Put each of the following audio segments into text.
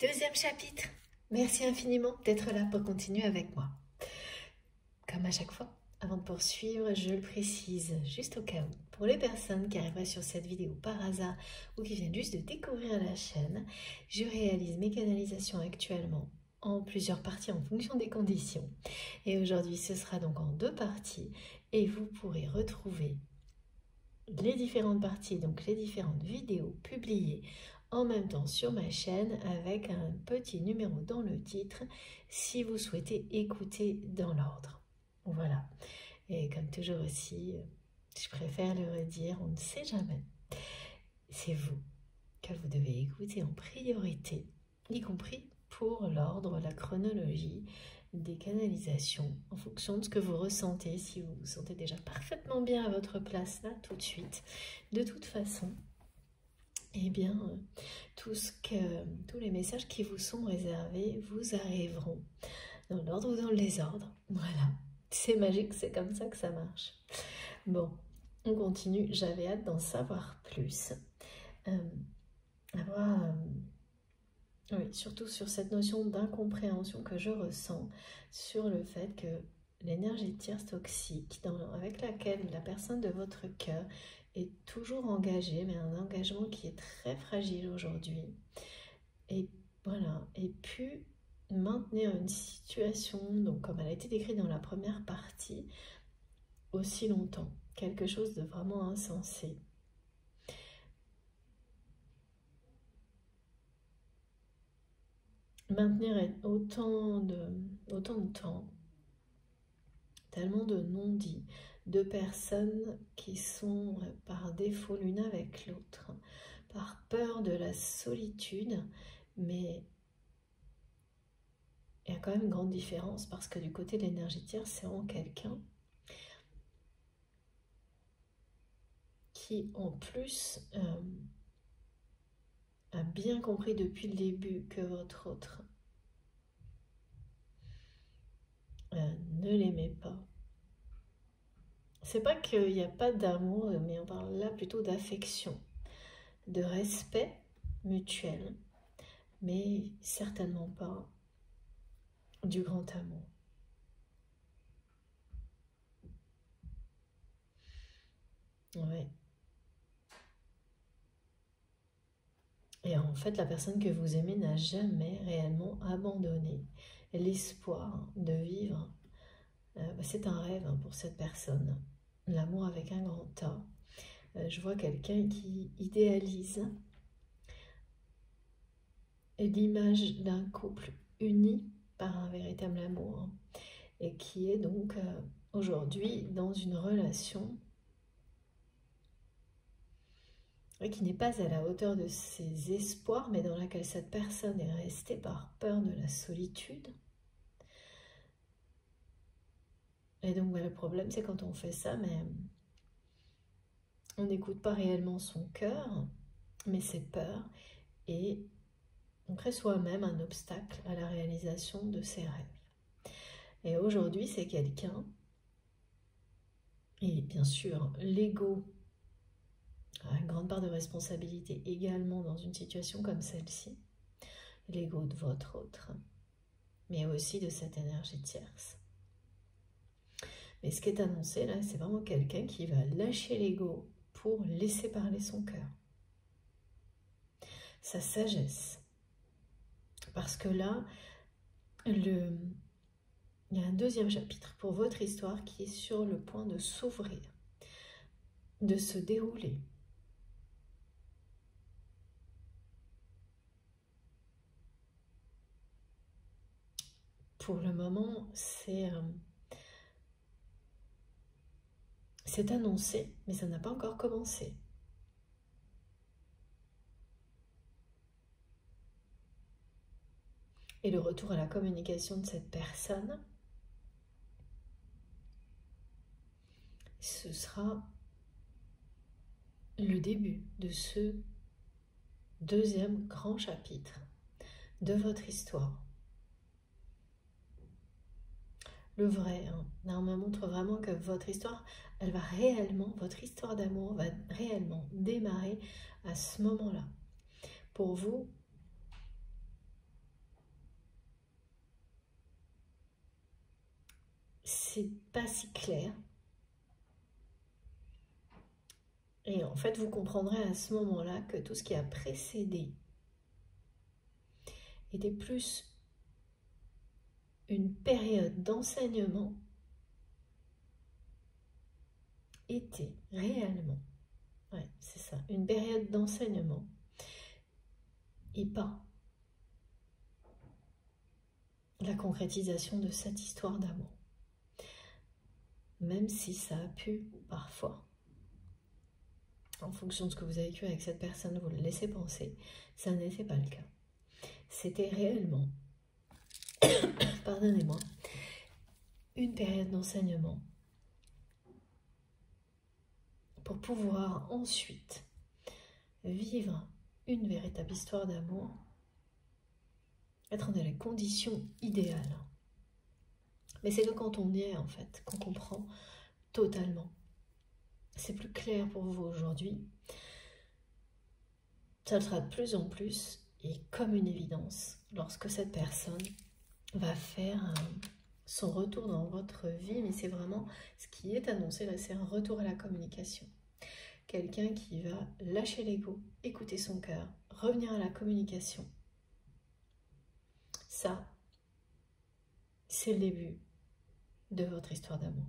Deuxième chapitre. Merci infiniment d'être là pour continuer avec moi. Comme à chaque fois, avant de poursuivre, je le précise juste au cas où, pour les personnes qui arriveraient sur cette vidéo par hasard ou qui viennent juste de découvrir la chaîne, je réalise mes canalisations actuellement en plusieurs parties en fonction des conditions. Et aujourd'hui, ce sera donc en 2 parties et vous pourrez retrouver les différentes parties, donc les différentes vidéos publiées en même temps sur ma chaîne avec un petit numéro dans le titre si vous souhaitez écouter dans l'ordre. Voilà. Et comme toujours aussi, je préfère le redire, on ne sait jamais. C'est vous que vous devez écouter en priorité, y compris pour l'ordre, la chronologie des canalisations, en fonction de ce que vous ressentez, si vous vous sentez déjà parfaitement bien à votre place là, tout de suite. De toute façon, eh bien, tous les messages qui vous sont réservés vous arriveront dans l'ordre ou dans le désordre. Voilà, c'est magique, c'est comme ça que ça marche. Bon, on continue, j'avais hâte d'en savoir plus. Oui, surtout sur cette notion d'incompréhension que je ressens sur le fait que l'énergie tierce toxique avec laquelle la personne de votre cœur est toujours engagée, mais un engagement qui est très fragile aujourd'hui, et voilà, et pu maintenir une situation, donc comme elle a été décrite dans la première partie, aussi longtemps, quelque chose de vraiment insensé. Maintenir autant de temps, tellement de non-dits, de personnes qui sont par défaut l'une avec l'autre, par peur de la solitude, mais il y a quand même une grande différence parce que du côté de l'énergie tierce, c'est vraiment quelqu'un qui en plus a bien compris depuis le début que votre autre ne l'aimait pas. C'est pas qu'il n'y a pas d'amour, mais on parle là plutôt d'affection, de respect mutuel, mais certainement pas du grand amour. Ouais. Et en fait, la personne que vous aimez n'a jamais réellement abandonné l'espoir de vivre. C'est un rêve pour cette personne. L'amour avec un grand A. Je vois quelqu'un qui idéalise l'image d'un couple uni par un véritable amour et qui est donc aujourd'hui dans une relation qui n'est pas à la hauteur de ses espoirs, mais dans laquelle cette personne est restée par peur de la solitude. Et donc le problème, c'est quand on fait ça, mais on n'écoute pas réellement son cœur, mais ses peurs, et on crée soi-même un obstacle à la réalisation de ses rêves. Et aujourd'hui, c'est quelqu'un, et bien sûr, l'ego a une grande part de responsabilité également dans une situation comme celle-ci, l'ego de votre autre, mais aussi de cette énergie tierce. Mais ce qui est annoncé là, c'est vraiment quelqu'un qui va lâcher l'ego pour laisser parler son cœur. Sa sagesse. Parce que là, il y a un deuxième chapitre pour votre histoire qui est sur le point de s'ouvrir, de se dérouler. Pour le moment, c'est annoncé, mais ça n'a pas encore commencé. Et le retour à la communication de cette personne, ce sera le début de ce deuxième grand chapitre de votre histoire. Le vrai, me montre vraiment que votre histoire, elle va réellement, votre histoire d'amour va réellement démarrer à ce moment-là. Pour vous, c'est pas si clair. Et en fait, vous comprendrez à ce moment-là que tout ce qui a précédé était plus une période d'enseignement, était réellement, ouais, c'est ça, une période d'enseignement et pas la concrétisation de cette histoire d'amour. Même si ça a pu parfois, en fonction de ce que vous avez vécu avec cette personne, vous le laissez penser, ça n'était pas le cas. C'était réellement, pardonnez-moi, une période d'enseignement pour pouvoir ensuite vivre une véritable histoire d'amour, être dans les conditions idéales. Mais c'est que quand on y est, en fait, qu'on comprend totalement. C'est plus clair pour vous aujourd'hui. Ça le sera de plus en plus, et comme une évidence, lorsque cette personne va faire son retour dans votre vie, mais c'est vraiment ce qui est annoncé là, c'est un retour à la communication. Quelqu'un qui va lâcher l'ego, écouter son cœur, revenir à la communication. Ça, c'est le début de votre histoire d'amour.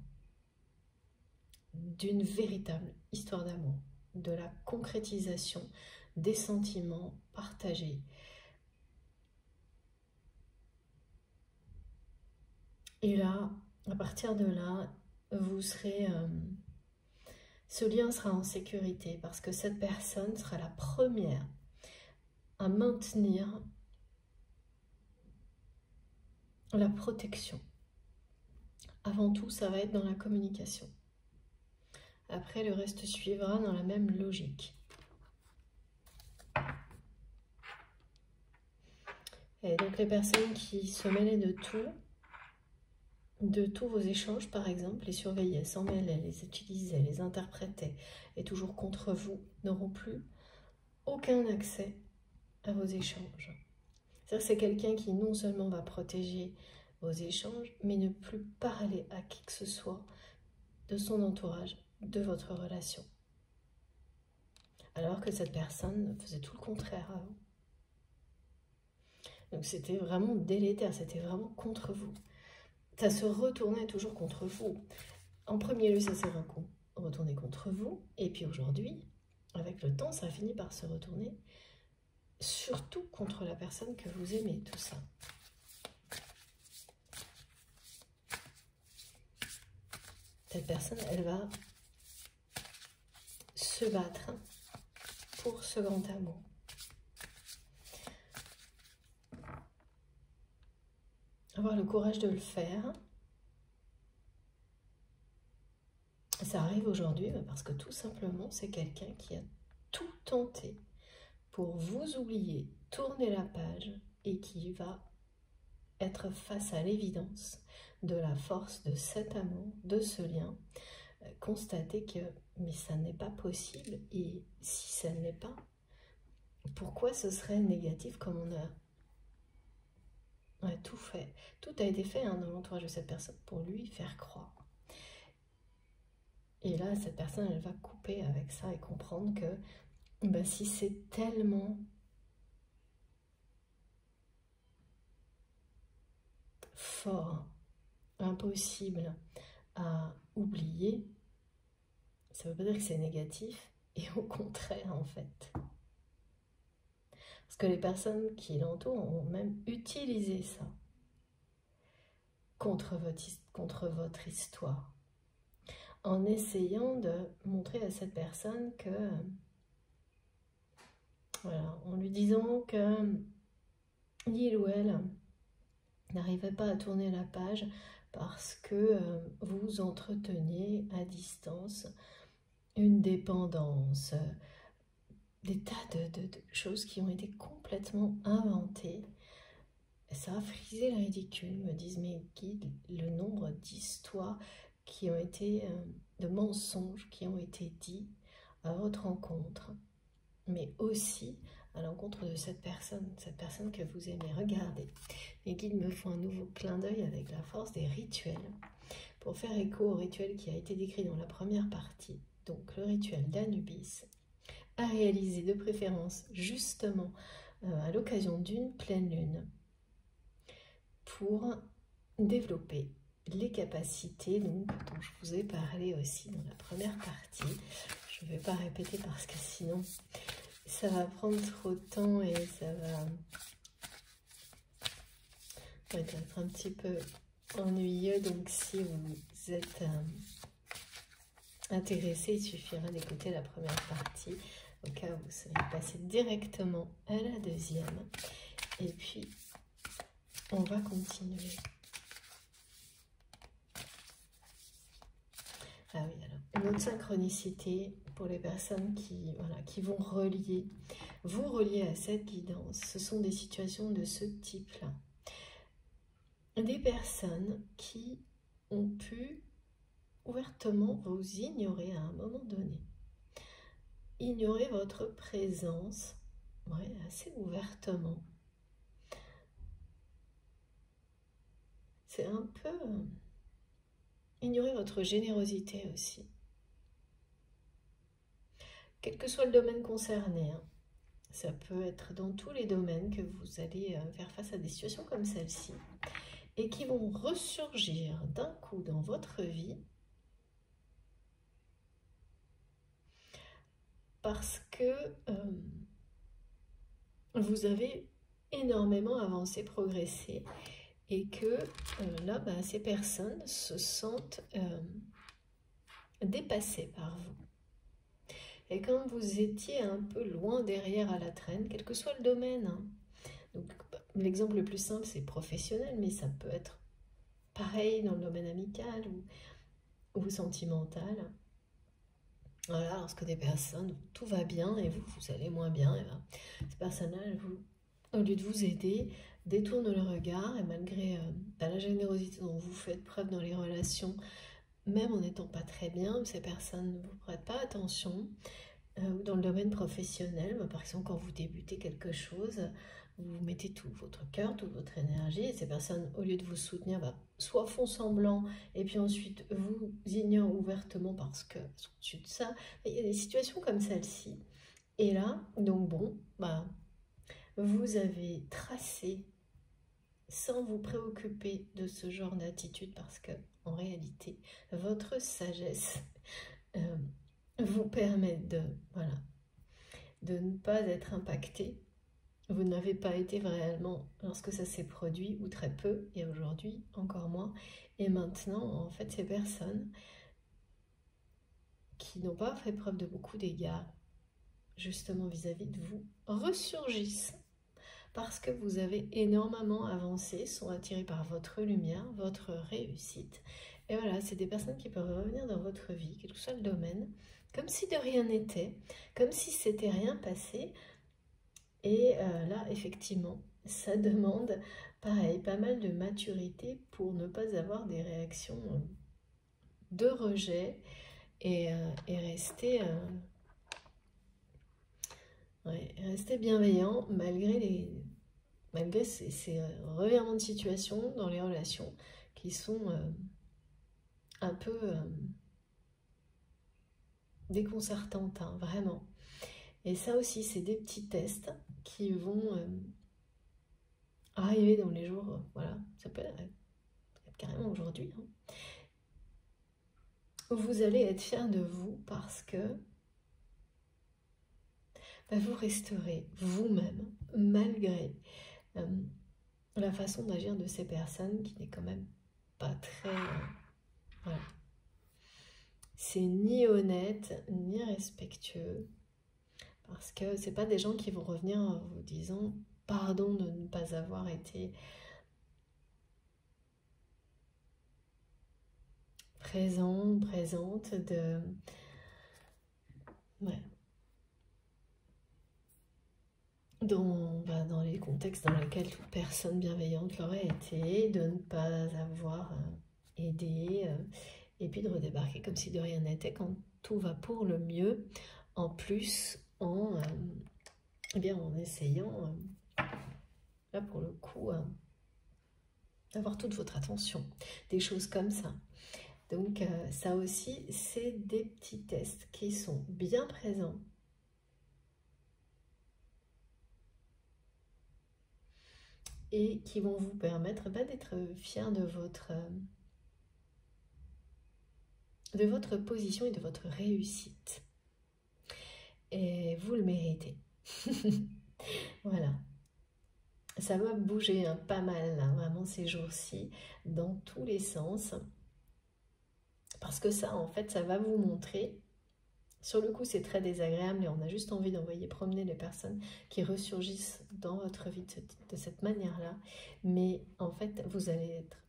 D'une véritable histoire d'amour, de la concrétisation des sentiments partagés. Et là, à partir de là, vous serez... ce lien sera en sécurité parce que cette personne sera la première à maintenir la protection. Avant tout, ça va être dans la communication. Après, le reste suivra dans la même logique. Et donc, les personnes qui se mêlaient de tous vos échanges, par exemple, les surveillaient, s'en mêlaient, les utilisaient, les interprétaient, et toujours contre vous, n'auront plus aucun accès à vos échanges. C'est-à-dire que c'est quelqu'un qui non seulement va protéger vos échanges, mais ne plus parler à qui que ce soit de son entourage, de votre relation. Alors que cette personne faisait tout le contraire à vous. Donc c'était vraiment délétère, c'était vraiment contre vous. Ça se retournait toujours contre vous. En premier lieu, ça s'est retourné contre vous. Et puis aujourd'hui, avec le temps, ça finit par se retourner surtout contre la personne que vous aimez, tout ça. Cette personne, elle va se battre pour ce grand amour. Avoir le courage de le faire. Ça arrive aujourd'hui parce que tout simplement, c'est quelqu'un qui a tout tenté pour vous oublier, tourner la page et qui va être face à l'évidence de la force de cet amour, de ce lien, constater que mais ça n'est pas possible et si ça ne l'est pas, pourquoi ce serait négatif comme on a tout fait, tout a été fait dans l'entourage de cette personne pour lui faire croire. Et là, cette personne, elle va couper avec ça et comprendre que si c'est tellement fort, impossible à oublier, ça ne veut pas dire que c'est négatif, et au contraire en fait. Parce que les personnes qui l'entourent ont même utilisé ça contre votre histoire, en essayant de montrer à cette personne que, voilà, en lui disant que il ou elle n'arrivait pas à tourner la page parce que vous entreteniez à distance une dépendance, des tas de choses qui ont été complètement inventées. Ça a frisé le ridicule, me disent mes guides, le nombre d'histoires qui ont été, de mensonges qui ont été dits à votre rencontre, mais aussi à l'encontre de cette personne que vous aimez. Regardez, mes guides me font un nouveau clin d'œil avec la force des rituels pour faire écho au rituel qui a été décrit dans la première partie, donc le rituel d'Anubis, à réaliser de préférence justement à l'occasion d'une pleine lune pour développer les capacités dont je vous ai parlé aussi dans la première partie. Je ne vais pas répéter parce que sinon ça va prendre trop de temps et ça va être un petit peu ennuyeux. Donc si vous êtes intéressé, il suffira d'écouter la première partie au cas où vous serez passé directement à la deuxième. Et puis on va continuer. Ah oui, alors, une autre synchronicité pour les personnes qui vont vous relier à cette guidance, ce sont des situations de ce type-là. Des personnes qui ont pu ouvertement vous ignorer à un moment donné. Ignorer votre présence, assez ouvertement. C'est un peu... ignorer votre générosité aussi. Quel que soit le domaine concerné, hein. Ça peut être dans tous les domaines que vous allez faire face à des situations comme celle-ci et qui vont ressurgir d'un coup dans votre vie parce que vous avez énormément avancé, progressé et que là, ces personnes se sentent dépassées par vous. Et quand vous étiez un peu loin derrière à la traîne, quel que soit le domaine, hein. Donc l'exemple le plus simple, c'est professionnel, mais ça peut être pareil dans le domaine amical ou sentimental. Voilà, lorsque des personnes, tout va bien et vous allez moins bien, et ben, ces personnes-là, au lieu de vous aider, détournent le regard et malgré la générosité dont vous faites preuve dans les relations, même en n'étant pas très bien, ces personnes ne vous prêtent pas attention. Dans le domaine professionnel, par exemple, quand vous débutez quelque chose, vous mettez tout votre cœur, toute votre énergie, et ces personnes, au lieu de vous soutenir, soit font semblant, et puis ensuite vous ignorent ouvertement parce qu'elles sont au-dessus de ça. Il y a des situations comme celle-ci. Et là, donc bon, vous avez tracé sans vous préoccuper de ce genre d'attitude parce que, en réalité, votre sagesse vous permet de ne pas être impacté. Vous n'avez pas été réellement lorsque ça s'est produit, ou très peu, et aujourd'hui encore moins. Et maintenant, en fait, ces personnes qui n'ont pas fait preuve de beaucoup d'égards, justement vis-à-vis de vous, ressurgissent parce que vous avez énormément avancé, sont attirés par votre lumière, votre réussite. Et voilà, c'est des personnes qui peuvent revenir dans votre vie, quel que soit le domaine, comme si de rien n'était, comme si c'était rien passé. Et là, effectivement, ça demande, pareil, pas mal de maturité pour ne pas avoir des réactions de rejet et rester bienveillant malgré ces revirements de situation dans les relations qui sont un peu déconcertantes, hein, vraiment. Et ça aussi, c'est des petits tests qui vont arriver dans les jours, voilà, ça peut être carrément aujourd'hui. Hein. Vous allez être fiers de vous parce que vous resterez vous-même malgré la façon d'agir de ces personnes qui n'est quand même pas très... voilà. C'est ni honnête, ni respectueux. Parce que c'est pas des gens qui vont revenir en vous disant pardon de ne pas avoir été présent, présente, dans les contextes dans lesquels toute personne bienveillante l'aurait été, de ne pas avoir aidé, et puis de redébarquer comme si de rien n'était quand tout va pour le mieux, en plus en essayant, là pour le coup, d'avoir toute votre attention, des choses comme ça. Donc ça aussi, c'est des petits tests qui sont bien présents. Et qui vont vous permettre d'être fier de votre position et de votre réussite. Et vous le méritez. Voilà. Ça va bouger pas mal, hein, vraiment, ces jours-ci, dans tous les sens. Parce que ça, en fait, ça va vous montrer. Sur le coup, c'est très désagréable et on a juste envie d'envoyer promener les personnes qui ressurgissent dans votre vie de cette manière-là. Mais en fait, vous allez être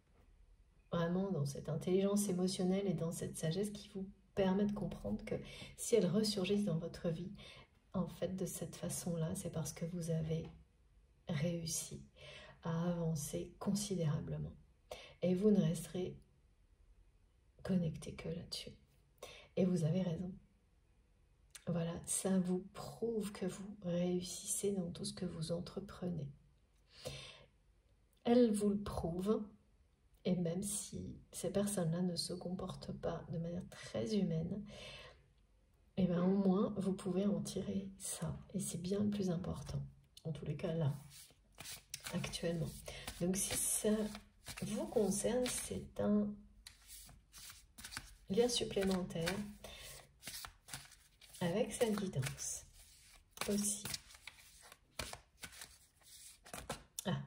vraiment dans cette intelligence émotionnelle et dans cette sagesse qui vous permet de comprendre que si elles ressurgissent dans votre vie, en fait, de cette façon-là, c'est parce que vous avez réussi à avancer considérablement. Et vous ne resterez connecté que là-dessus. Et vous avez raison. Voilà, ça vous prouve que vous réussissez dans tout ce que vous entreprenez. Elle vous le prouve, et même si ces personnes-là ne se comportent pas de manière très humaine, et bien au moins vous pouvez en tirer ça. Et c'est bien le plus important, en tous les cas là, actuellement. Donc si ça vous concerne, c'est un lien supplémentaire avec cette guidance aussi. Ah,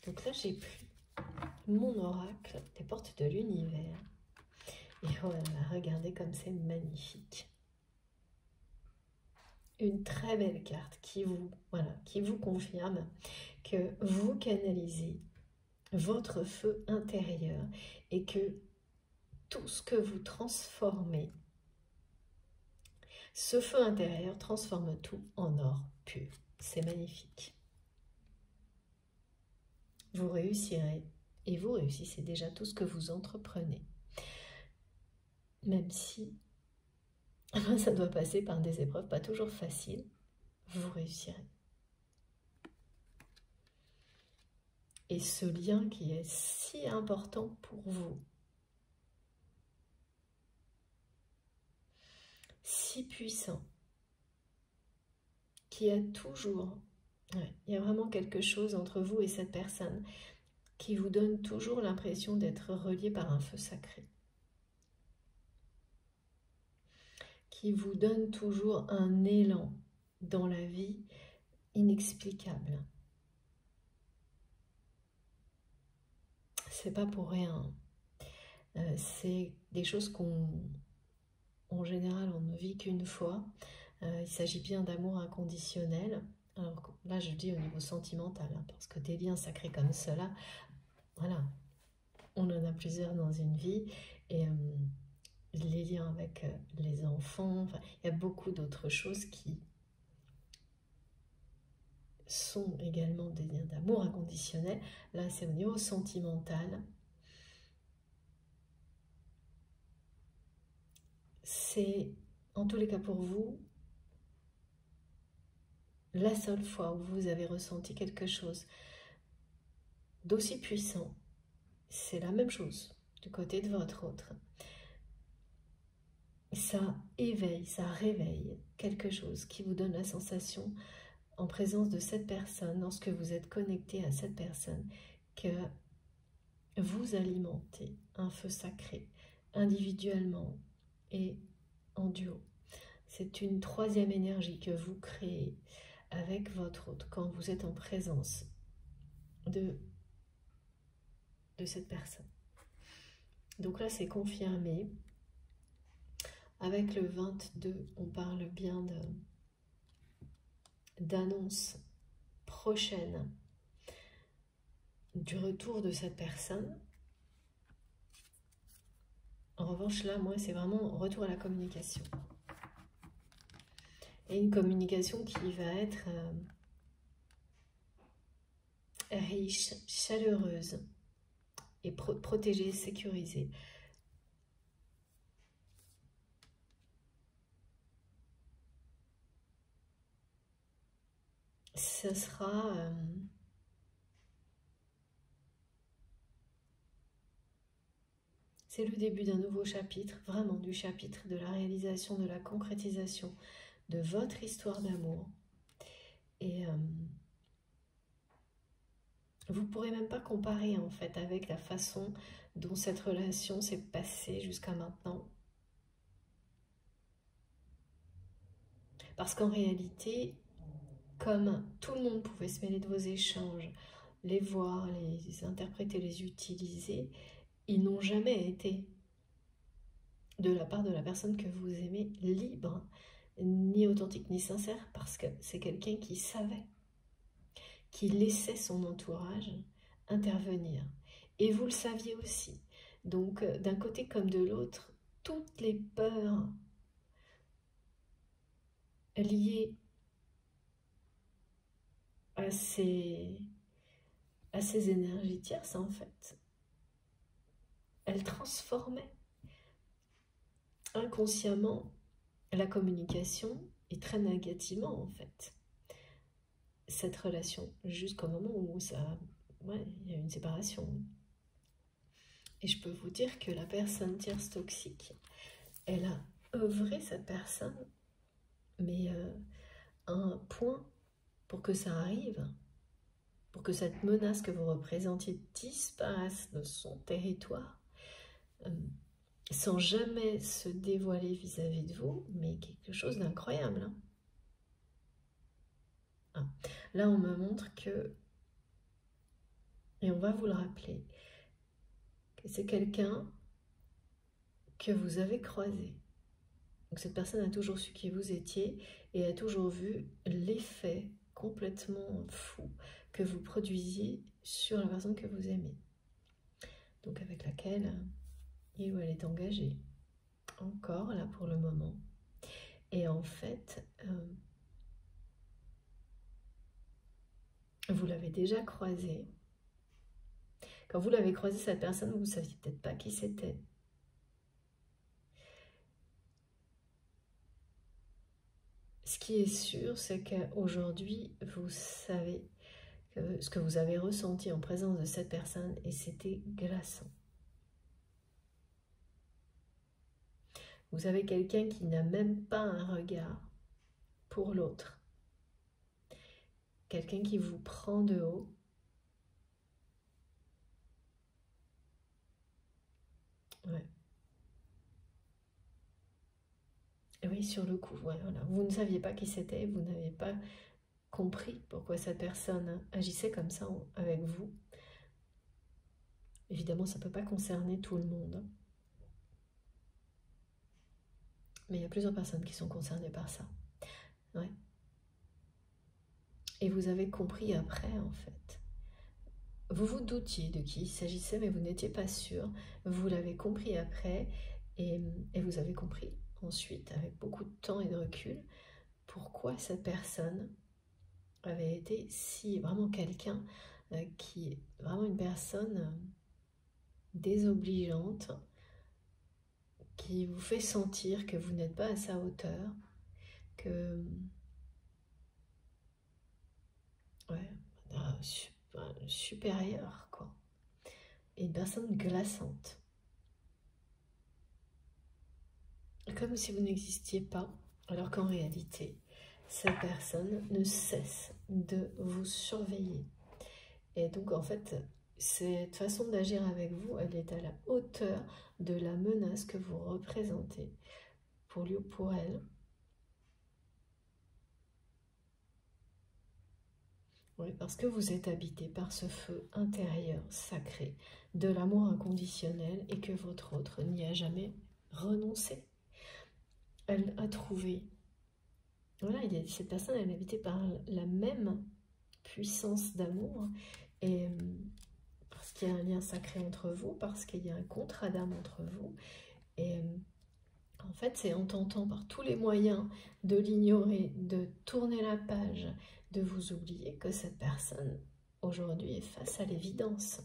donc là j'ai pris mon oracle des portes de l'univers. Et voilà, regardez comme c'est magnifique. Une très belle carte qui vous confirme que vous canalisez votre feu intérieur et que tout ce que vous transformez, ce feu intérieur transforme tout en or pur. C'est magnifique. Vous réussirez et vous réussissez déjà tout ce que vous entreprenez. Même si ça doit passer par des épreuves pas toujours faciles, vous réussirez. Et ce lien qui est si important pour vous, si puissant, qui a toujours, il y a vraiment quelque chose entre vous et cette personne qui vous donne toujours l'impression d'être relié par un feu sacré, qui vous donne toujours un élan dans la vie inexplicable. C'est pas pour rien. C'est des choses en général, on ne vit qu'une fois. Il s'agit bien d'amour inconditionnel. Alors là, je dis au niveau sentimental, hein, parce que des liens sacrés comme cela, voilà, on en a plusieurs dans une vie. Et les liens avec les enfants, enfin, il y a beaucoup d'autres choses qui sont également des liens d'amour inconditionnel. Là, c'est au niveau sentimental. C'est, en tous les cas pour vous, la seule fois où vous avez ressenti quelque chose d'aussi puissant. C'est la même chose du côté de votre autre. Ça éveille, ça réveille quelque chose qui vous donne la sensation, en présence de cette personne, lorsque vous êtes connecté à cette personne, que vous alimentez un feu sacré, individuellement et en duo. C'est une troisième énergie que vous créez avec votre autre quand vous êtes en présence de cette personne. Donc là, c'est confirmé. Avec le 22, on parle bien d'annonce prochaine du retour de cette personne. En revanche, là, moi, c'est vraiment retour à la communication. Et une communication qui va être riche, chaleureuse et protégée, sécurisée. Ce sera C'est le début d'un nouveau chapitre, vraiment du chapitre de la réalisation, de la concrétisation de votre histoire d'amour. Et vous ne pourrez même pas comparer en fait avec la façon dont cette relation s'est passée jusqu'à maintenant. Parce qu'en réalité, comme tout le monde pouvait se mêler de vos échanges, les voir, les interpréter, les utiliser, ils n'ont jamais été, de la part de la personne que vous aimez, libre, ni authentique, ni sincère, parce que c'est quelqu'un qui savait, qui laissait son entourage intervenir. Et vous le saviez aussi. Donc, d'un côté comme de l'autre, toutes les peurs liées à ces énergies tierces, en fait, elles transformaient inconsciemment la communication et très négativement, en fait, cette relation, jusqu'au moment où il y a une séparation. Et je peux vous dire que la personne tierce toxique, elle a œuvré cette personne, mais à un point pour que ça arrive, pour que cette menace que vous représentiez disparaisse de son territoire, sans jamais se dévoiler vis-à-vis de vous, mais quelque chose d'incroyable. Hein. Ah. Là, on me montre que, et on va vous le rappeler, que c'est quelqu'un que vous avez croisé. Donc cette personne a toujours su qui vous étiez et a toujours vu l'effet complètement fou que vous produisiez sur la personne que vous aimez. Donc avec laquelle il ou elle est engagée. Encore là pour le moment. Et en fait, vous l'avez déjà croisé. Quand vous l'avez croisé, cette personne, vous ne saviez peut-être pas qui c'était. Ce qui est sûr, c'est qu'aujourd'hui, vous savez ce que vous avez ressenti en présence de cette personne et c'était glaçant. Vous avez quelqu'un qui n'a même pas un regard pour l'autre. Quelqu'un qui vous prend de haut. Ouais. Et oui, sur le coup, voilà. Vous ne saviez pas qui c'était, vous n'avez pas compris pourquoi cette personne agissait comme ça avec vous. Évidemment, ça ne peut pas concerner tout le monde. Mais il y a plusieurs personnes qui sont concernées par ça. Ouais. Et vous avez compris après, en fait. Vous vous doutiez de qui il s'agissait, mais vous n'étiez pas sûr. Vous l'avez compris après, et vous avez compris ensuite, avec beaucoup de temps et de recul, pourquoi cette personne avait été si vraiment quelqu'un qui est vraiment une personne désobligeante, qui vous fait sentir que vous n'êtes pas à sa hauteur, que ouais, supérieure quoi, et une personne glaçante, comme si vous n'existiez pas, alors qu'en réalité cette personne ne cesse de vous surveiller. Et donc en fait cette façon d'agir avec vous, elle est à la hauteur de la menace que vous représentez pour lui ou pour elle. Oui, parce que vous êtes habité par ce feu intérieur sacré de l'amour inconditionnel et que votre autre n'y a jamais renoncé. Elle a trouvé, voilà, cette personne, elle est habitée par la même puissance d'amour, et parce qu'il y a un lien sacré entre vous, parce qu'il y a un contrat d'âme entre vous, et en fait, c'est en tentant par tous les moyens de l'ignorer, de tourner la page, de vous oublier que cette personne, aujourd'hui, est face à l'évidence.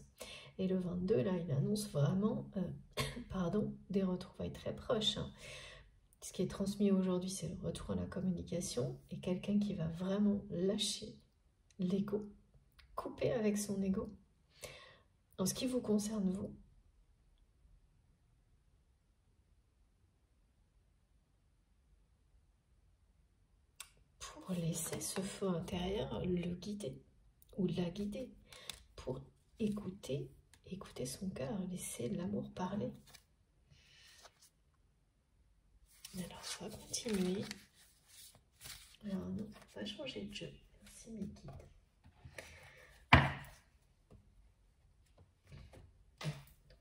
Et le 22, là, il annonce vraiment des retrouvailles très proches. Hein. Ce qui est transmis aujourd'hui, c'est le retour à la communication et quelqu'un qui va vraiment lâcher l'ego, couper avec son ego. En ce qui vous concerne, vous, pour laisser ce feu intérieur le guider ou la guider, pour écouter son cœur, laisser l'amour parler. Alors, on va continuer. Alors, non, on va changer de jeu. Merci mes guides. Donc,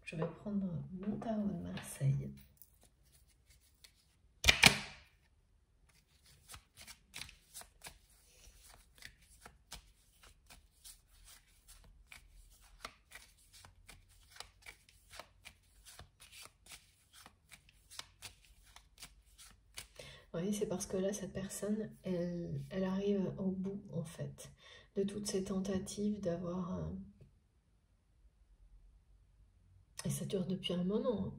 je vais prendre mon tarot de Marseille. Oui, c'est parce que là, cette personne, elle arrive au bout, en fait, de toutes ces tentatives d'avoir... Et ça dure depuis un moment, hein,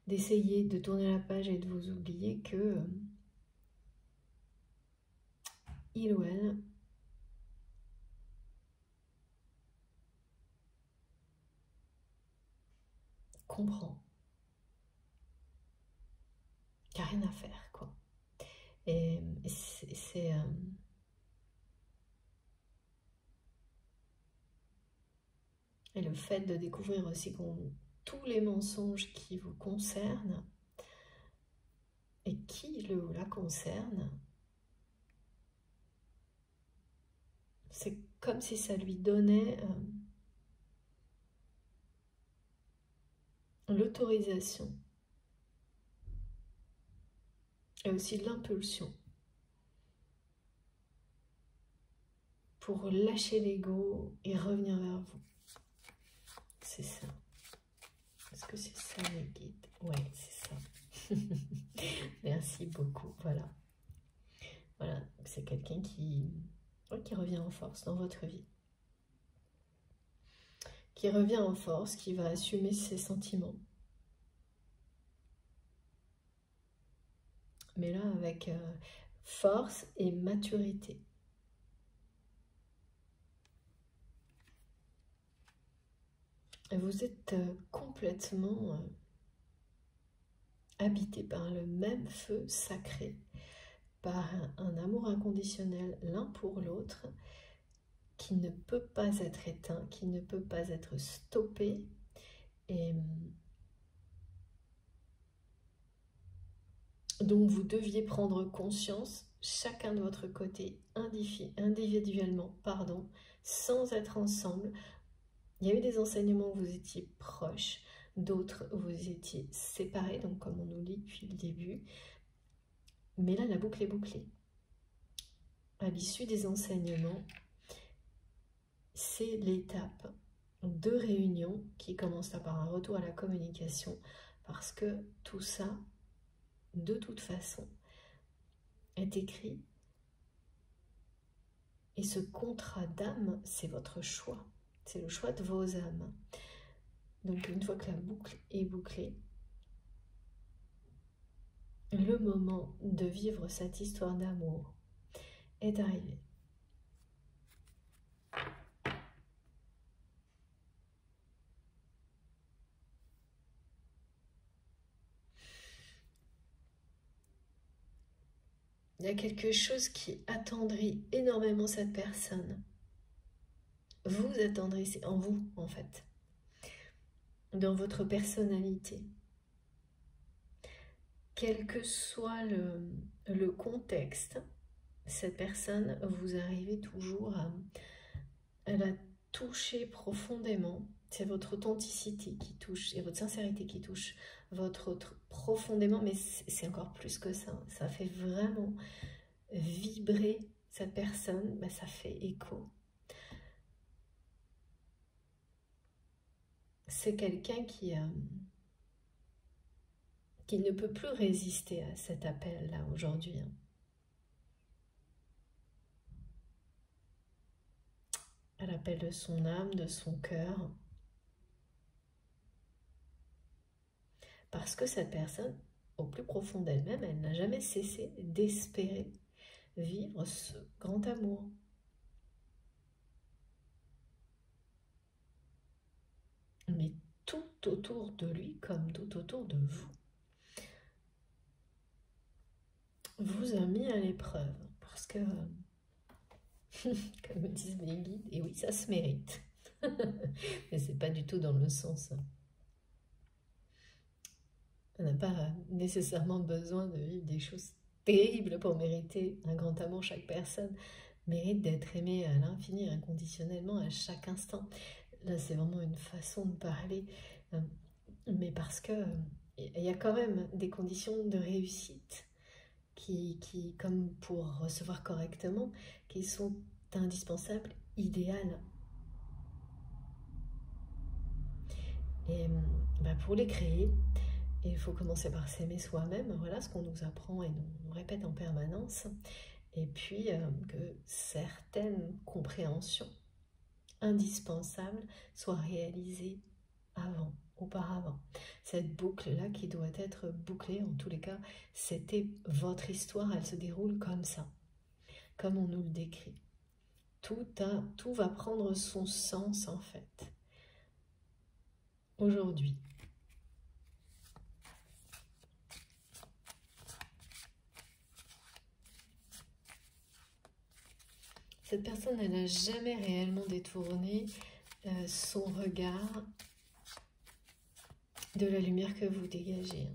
d'essayer de tourner la page et de vous oublier que il ou elle comprend qu'il n'y a rien à faire, quoi. Et c'est... et le fait de découvrir aussi qu'on tous les mensonges qui vous concernent et qui le ou la concerne, c'est comme si ça lui donnait l'autorisation et aussi l'impulsion pour lâcher l'ego et revenir vers vous. C'est ça. Est-ce que c'est ça les guides? Oui, c'est ça. Merci beaucoup. Voilà. Voilà, c'est quelqu'un qui revient en force dans votre vie. Qui revient en force, qui va assumer ses sentiments. Mais là, avec force et maturité. Vous êtes complètement habité par le même feu sacré, par un amour inconditionnel l'un pour l'autre, qui ne peut pas être éteint, qui ne peut pas être stoppé. Et donc vous deviez prendre conscience, chacun de votre côté, individuellement, sans être ensemble. Il y a eu des enseignements où vous étiez proches, d'autres où vous étiez séparés, donc comme on nous dit depuis le début. Mais là, la boucle est bouclée. À l'issue des enseignements, c'est l'étape de réunion qui commence là par un retour à la communication, parce que tout ça, de toute façon, est écrit. Et ce contrat d'âme, c'est votre choix. C'est le choix de vos âmes. Donc une fois que la boucle est bouclée, le moment de vivre cette histoire d'amour est arrivé. Il y a quelque chose qui attendrit énormément cette personne. Vous attendrissez en vous, en fait, dans votre personnalité. Quel que soit le contexte, cette personne, vous arrivez toujours à la toucher profondément. C'est votre authenticité qui touche et votre sincérité qui touche votre autre profondément, mais c'est encore plus que ça. Ça fait vraiment vibrer cette personne, ben ça fait écho. C'est quelqu'un qui ne peut plus résister à cet appel-là aujourd'hui. À l'appel de son âme, de son cœur. Parce que cette personne, au plus profond d'elle-même, elle n'a jamais cessé d'espérer vivre ce grand amour. Mais tout autour de lui, comme tout autour de vous. vous a mis à l'épreuve. Parce que, comme me disent mes guides, et oui, ça se mérite. Mais c'est pas du tout dans le sens. On n'a pas nécessairement besoin de vivre des choses terribles pour mériter un grand amour. Chaque personne mérite d'être aimée à l'infini, inconditionnellement, à chaque instant. Là, c'est vraiment une façon de parler, mais parce que il y a quand même des conditions de réussite qui, comme pour recevoir correctement, qui sont indispensables, idéales. Et pour les créer, il faut commencer par s'aimer soi-même, voilà ce qu'on nous apprend et nous répète en permanence. Et puis que certaines compréhensions indispensables soient réalisées auparavant. Cette boucle-là qui doit être bouclée, en tous les cas, c'était votre histoire, elle se déroule comme ça, comme on nous le décrit. Tout va prendre son sens en fait. Aujourd'hui. Cette personne, elle n'a jamais réellement détourné son regard de la lumière que vous dégagez.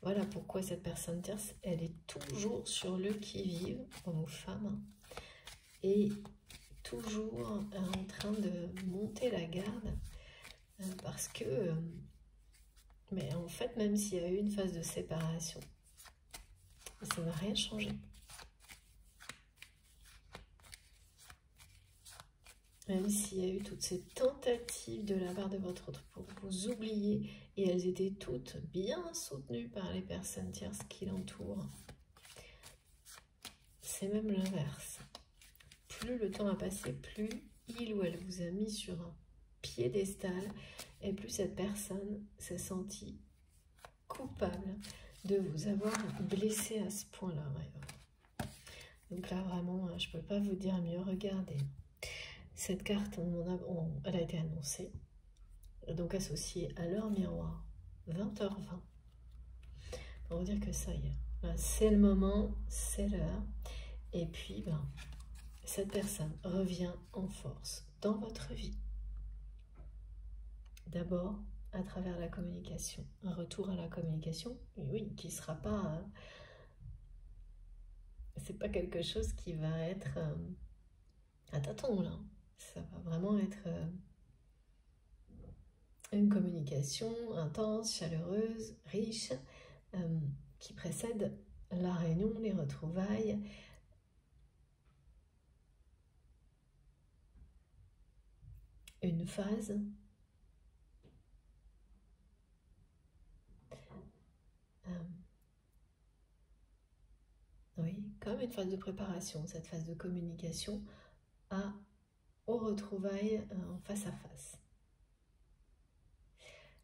Voilà pourquoi cette personne tierce, elle est toujours sur le qui-vive, homme ou femme, et toujours en train de monter la garde, parce que, mais en fait, même s'il y a eu une phase de séparation, ça n'a rien changé. Même s'il y a eu toutes ces tentatives de la part de votre autre pour vous oublier, et elles étaient toutes bien soutenues par les personnes tierces qui l'entourent, c'est même l'inverse. Plus le temps a passé, plus il ou elle vous a mis sur un piédestal, et plus cette personne s'est sentie coupable de vous avoir blessé à ce point-là. Ouais. Donc là, vraiment, je ne peux pas vous dire mieux. Regardez. Cette carte, elle a été annoncée, donc associée à l'heure miroir, 20h20. Pour vous dire que ça y est, c'est le moment, c'est l'heure. Et puis, cette personne revient en force dans votre vie. D'abord, à travers la communication. Un retour à la communication, oui, qui ne sera pas... c'est pas quelque chose qui va être à tâtons, là. Ça va vraiment être une communication intense, chaleureuse, riche, qui précède la réunion, les retrouvailles. Une phase oui, comme une phase de préparation, cette phase de communication aux retrouvailles en face à face.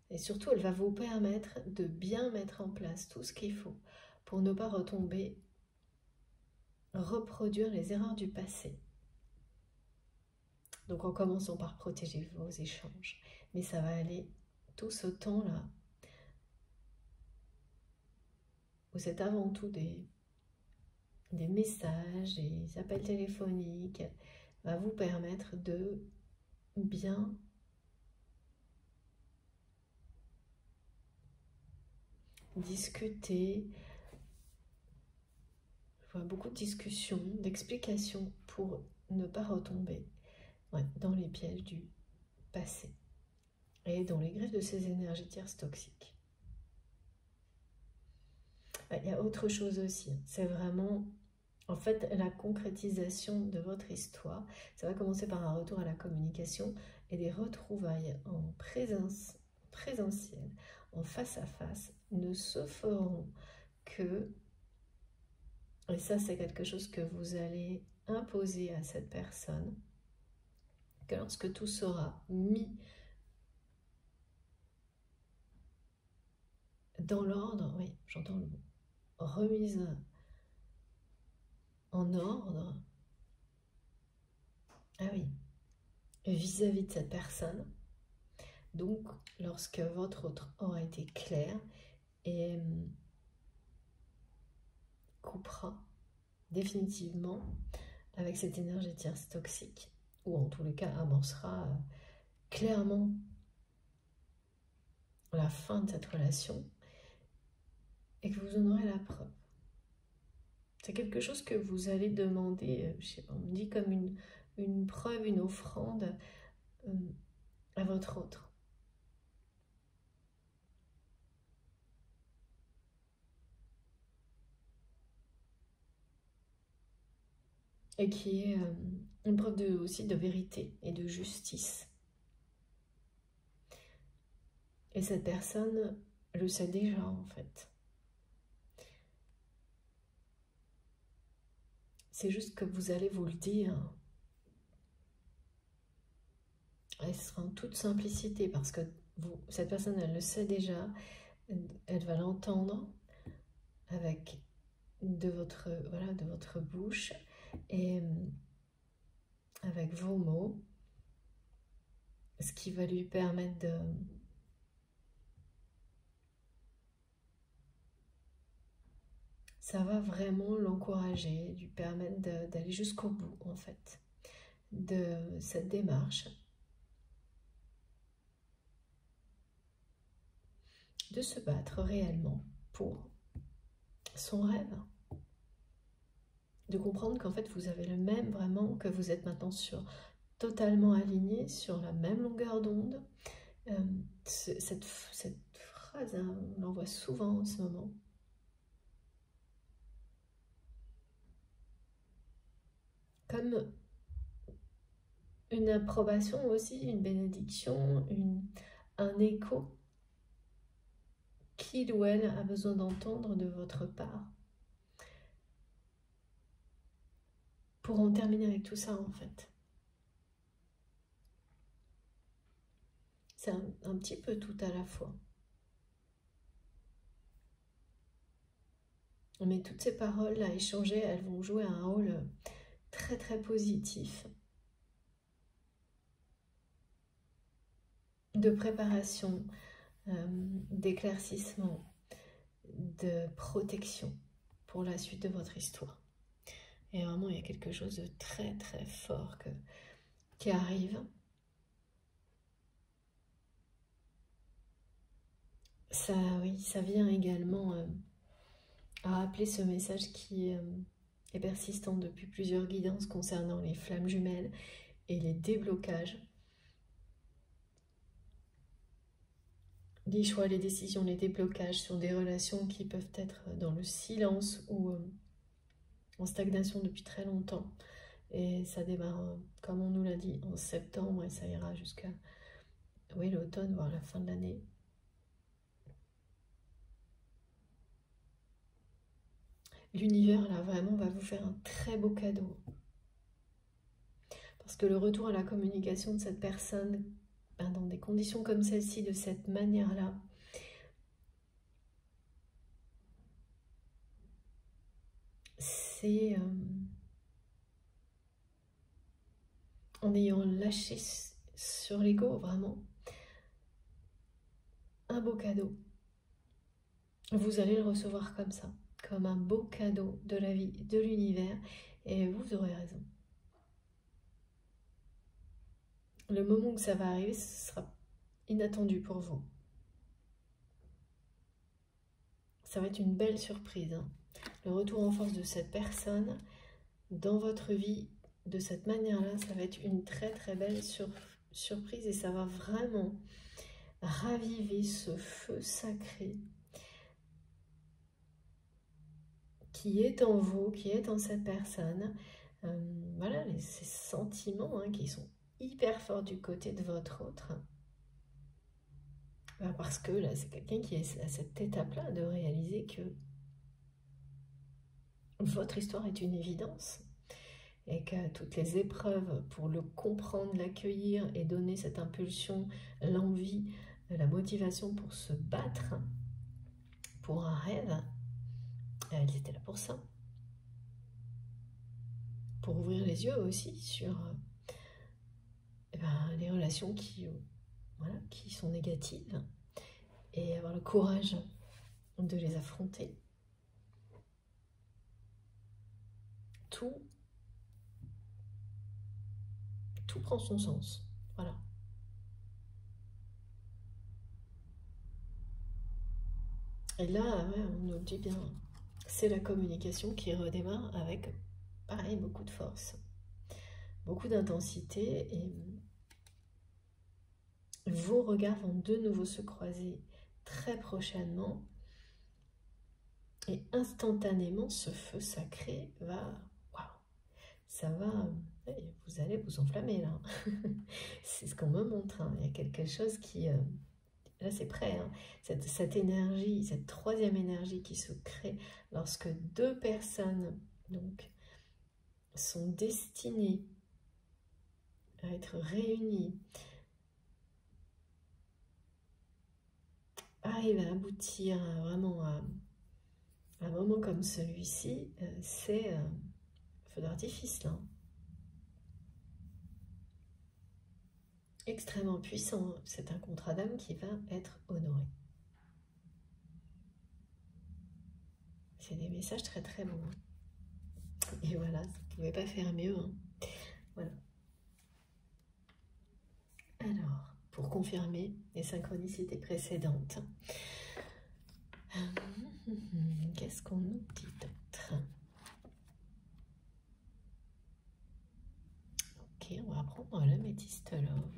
Et surtout, elle va vous permettre de bien mettre en place tout ce qu'il faut pour ne pas reproduire les erreurs du passé. Donc en commençant par protéger vos échanges. Mais ça va aller tout ce temps-là où c'est avant tout des messages, des appels téléphoniques, va vous permettre de bien discuter. Je vois beaucoup de discussions, d'explications pour ne pas retomber dans les pièges du passé et dans les griffes de ces énergies tierces toxiques. Il y a autre chose aussi, c'est vraiment en fait la concrétisation de votre histoire. Ça va commencer par un retour à la communication et des retrouvailles en présentiel, en face à face, ne se feront que, et ça c'est quelque chose que vous allez imposer à cette personne, que lorsque tout sera mis dans l'ordre, oui, j'entends le mot, remise en ordre, ah oui, vis-à-vis de cette personne, donc lorsque votre autre aura été clair et coupera définitivement avec cette énergie tierce toxique, ou en tous les cas amorcera clairement la fin de cette relation, et que vous en aurez la preuve. C'est quelque chose que vous allez demander, je sais pas, on me dit comme une preuve, une offrande à votre autre. Et qui est une preuve aussi de vérité et de justice. Et cette personne le sait déjà en fait. C'est juste que vous allez vous le dire. Et ce sera en toute simplicité parce que cette personne, elle le sait déjà. Elle va l'entendre avec de votre bouche et avec vos mots, ce qui va lui permettre de ça va vraiment l'encourager, lui permettre d'aller jusqu'au bout en fait de cette démarche, de se battre réellement pour son rêve, de comprendre qu'en fait vous avez le même, vraiment, que vous êtes maintenant totalement aligné sur la même longueur d'onde. Cette phrase, hein, on l'envoie souvent en ce moment. Comme une approbation aussi, une bénédiction, un écho qu'il ou elle a besoin d'entendre de votre part. Pour en terminer avec tout ça en fait. C'est un petit peu tout à la fois. Mais toutes ces paroles à échanger, elles vont jouer un rôle très très positif de préparation, d'éclaircissement, de protection pour la suite de votre histoire. Et vraiment, il y a quelque chose de très très fort qui arrive. Ça, oui, ça vient également à rappeler ce message qui est persistant depuis plusieurs guidances concernant les flammes jumelles et les déblocages. Les choix, les décisions, les déblocages sur des relations qui peuvent être dans le silence ou en stagnation depuis très longtemps. Et ça démarre, comme on nous l'a dit, en septembre et ça ira jusqu'à l'automne, voire la fin de l'année. L'univers, là, vraiment, va vous faire un très beau cadeau. Parce que le retour à la communication de cette personne, dans des conditions comme celle-ci, de cette manière-là, c'est en ayant lâché sur l'ego, vraiment, un beau cadeau. Vous allez le recevoir comme ça, comme un beau cadeau de la vie, de l'univers, et vous aurez raison. Le moment où ça va arriver, ce sera inattendu pour vous. Ça va être une belle surprise. Hein. Le retour en force de cette personne dans votre vie, de cette manière-là, ça va être une très très belle surprise et ça va vraiment raviver ce feu sacré qui est en vous, qui est en cette personne. Voilà, ces sentiments qui sont hyper forts du côté de votre autre. Parce que là, c'est quelqu'un qui est à cette étape-là de réaliser que votre histoire est une évidence et que toutes les épreuves pour le comprendre, l'accueillir et donner cette impulsion, l'envie, la motivation pour se battre pour un rêve, elles étaient là pour ça. Pour ouvrir les yeux aussi sur les relations qui sont négatives et avoir le courage de les affronter. tout prend son sens. Voilà. Et là, ouais, on nous le dit bien, c'est la communication qui redémarre avec, pareil, beaucoup de force, beaucoup d'intensité, et vos regards vont de nouveau se croiser très prochainement, et instantanément, ce feu sacré va, waouh, ça va, vous allez vous enflammer là. C'est ce qu'on me montre, hein. Il y a quelque chose qui, là c'est prêt, hein. Cette énergie, cette troisième énergie qui se crée lorsque deux personnes donc sont destinées à être réunies, arrivent à aboutir vraiment à un moment comme celui-ci, c'est feu d'artifice là. Extrêmement puissant, c'est un contrat d'âme qui va être honoré. C'est des messages très très bons. Et voilà, vous ne pouvez pas faire mieux, hein. Voilà. Alors, pour confirmer les synchronicités précédentes, qu'est-ce qu'on nous dit d'autre? Ok, on va prendre le Métiste Love.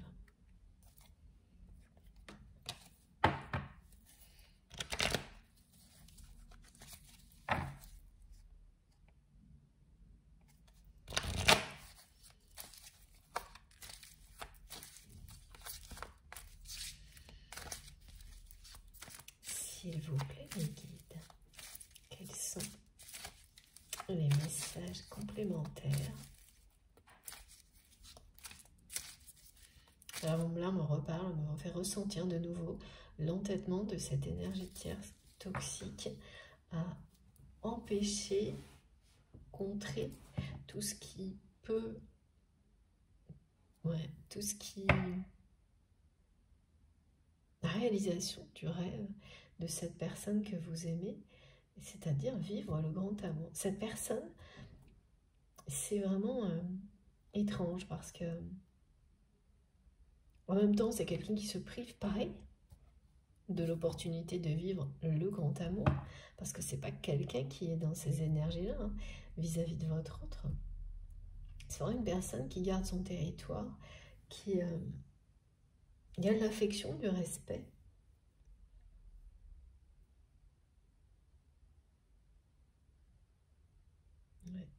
S'il vous plaît, mes guides, quels sont les messages complémentaires? Alors là, on me reparle, on me fait ressentir de nouveau l'entêtement de cette énergie tierce toxique à empêcher, contrer tout ce qui peut, ouais, tout ce qui... La réalisation du rêve de cette personne que vous aimez, c'est-à-dire vivre le grand amour. Cette personne, c'est vraiment étrange parce que en même temps, c'est quelqu'un qui se prive, pareil, de l'opportunité de vivre le grand amour, parce que c'est pas quelqu'un qui est dans ces énergies-là, hein, vis-à-vis de votre autre. C'est vraiment une personne qui garde son territoire, qui il y a de l'affection, du respect. Ouais.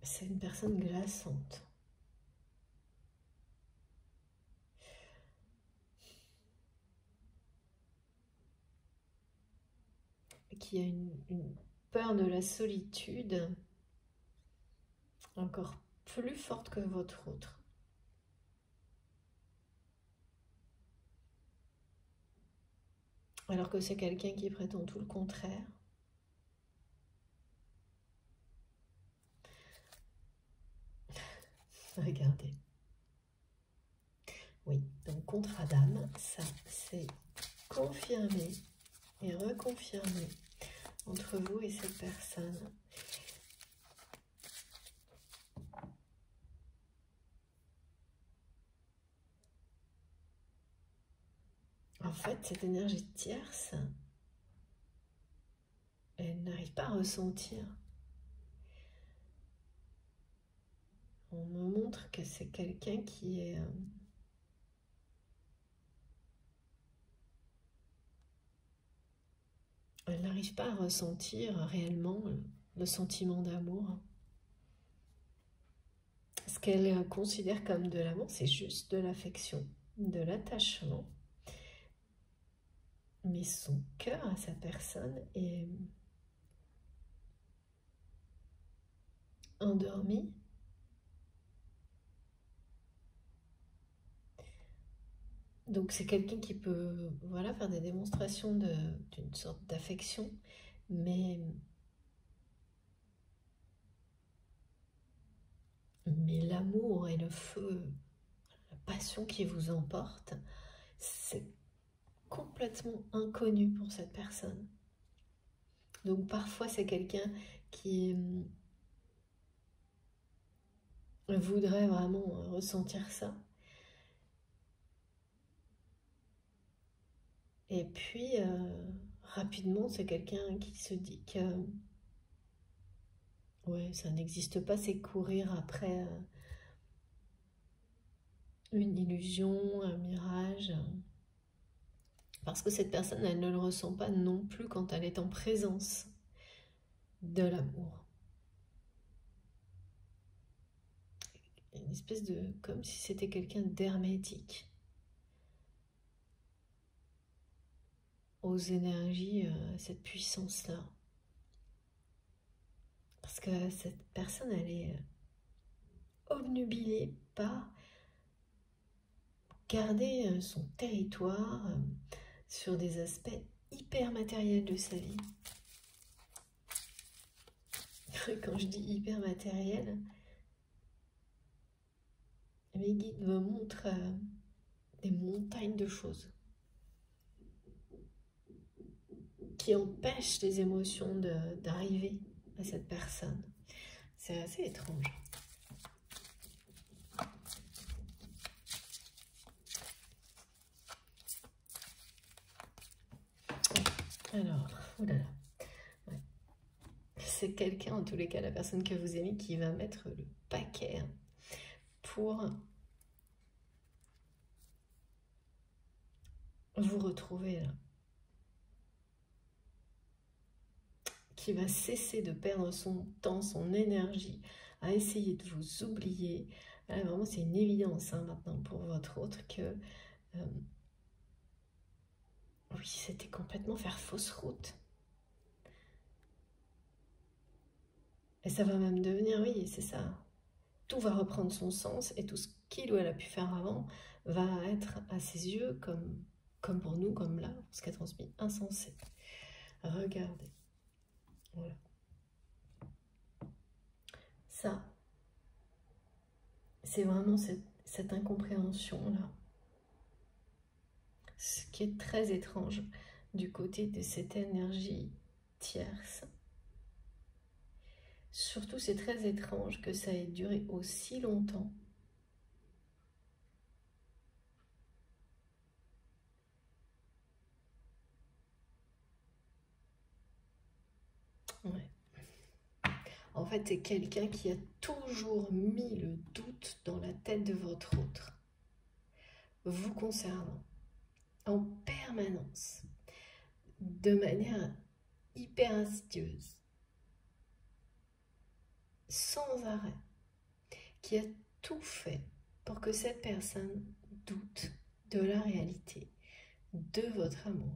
C'est une personne glaçante. Qui a une peur de la solitude encore plus forte que votre autre. Alors que c'est quelqu'un qui prétend tout le contraire. Regardez. Oui, donc contrat d'âme, ça c'est confirmé et reconfirmé entre vous et cette personne. En fait, cette énergie tierce, elle n'arrive pas à ressentir. On me montre que c'est quelqu'un qui est... elle n'arrive pas à ressentir réellement le sentiment d'amour. Ce qu'elle considère comme de l'amour, c'est juste de l'affection, de l'attachement. Mais son cœur à sa personne est endormi. Donc c'est quelqu'un qui peut, voilà, faire des démonstrations d'une sorte d'affection, mais l'amour et le feu, la passion qui vous emporte, c'est complètement inconnu pour cette personne. Donc parfois c'est quelqu'un qui voudrait vraiment ressentir ça. Et puis, rapidement, c'est quelqu'un qui se dit que ouais, ça n'existe pas, c'est courir après une illusion, un mirage. Parce que cette personne, elle ne le ressent pas non plus quand elle est en présence de l'amour. Une espèce de... comme si c'était quelqu'un d'hermétique aux énergies, cette puissance-là. Parce que cette personne, elle est obnubilée par garder son territoire sur des aspects hyper matériels de sa vie. Quand je dis hyper matériel, mes guides me montrent des montagnes de choses qui empêchent les émotions d'arriver à cette personne. C'est assez étrange. Alors, oulala. Ouais. C'est quelqu'un, en tous les cas, la personne que vous aimez, qui va mettre le paquet pour vous retrouver là. Qui va cesser de perdre son temps, son énergie à essayer de vous oublier. Là, vraiment, c'est une évidence maintenant pour votre autre que oui, c'était complètement faire fausse route. Et ça va même devenir, oui, c'est ça. Tout va reprendre son sens et tout ce qu'il ou elle a pu faire avant va être à ses yeux, comme pour nous, comme là, pour ce qu'a transmis, insensé. Regardez. Voilà. Ça, c'est vraiment cette incompréhension-là. Ce qui est très étrange du côté de cette énergie tierce. Surtout, c'est très étrange que ça ait duré aussi longtemps. Ouais. En fait, c'est quelqu'un qui a toujours mis le doute dans la tête de votre autre, vous concernant, en permanence, de manière hyper insidieuse, sans arrêt, qui a tout fait pour que cette personne doute de la réalité, de votre amour,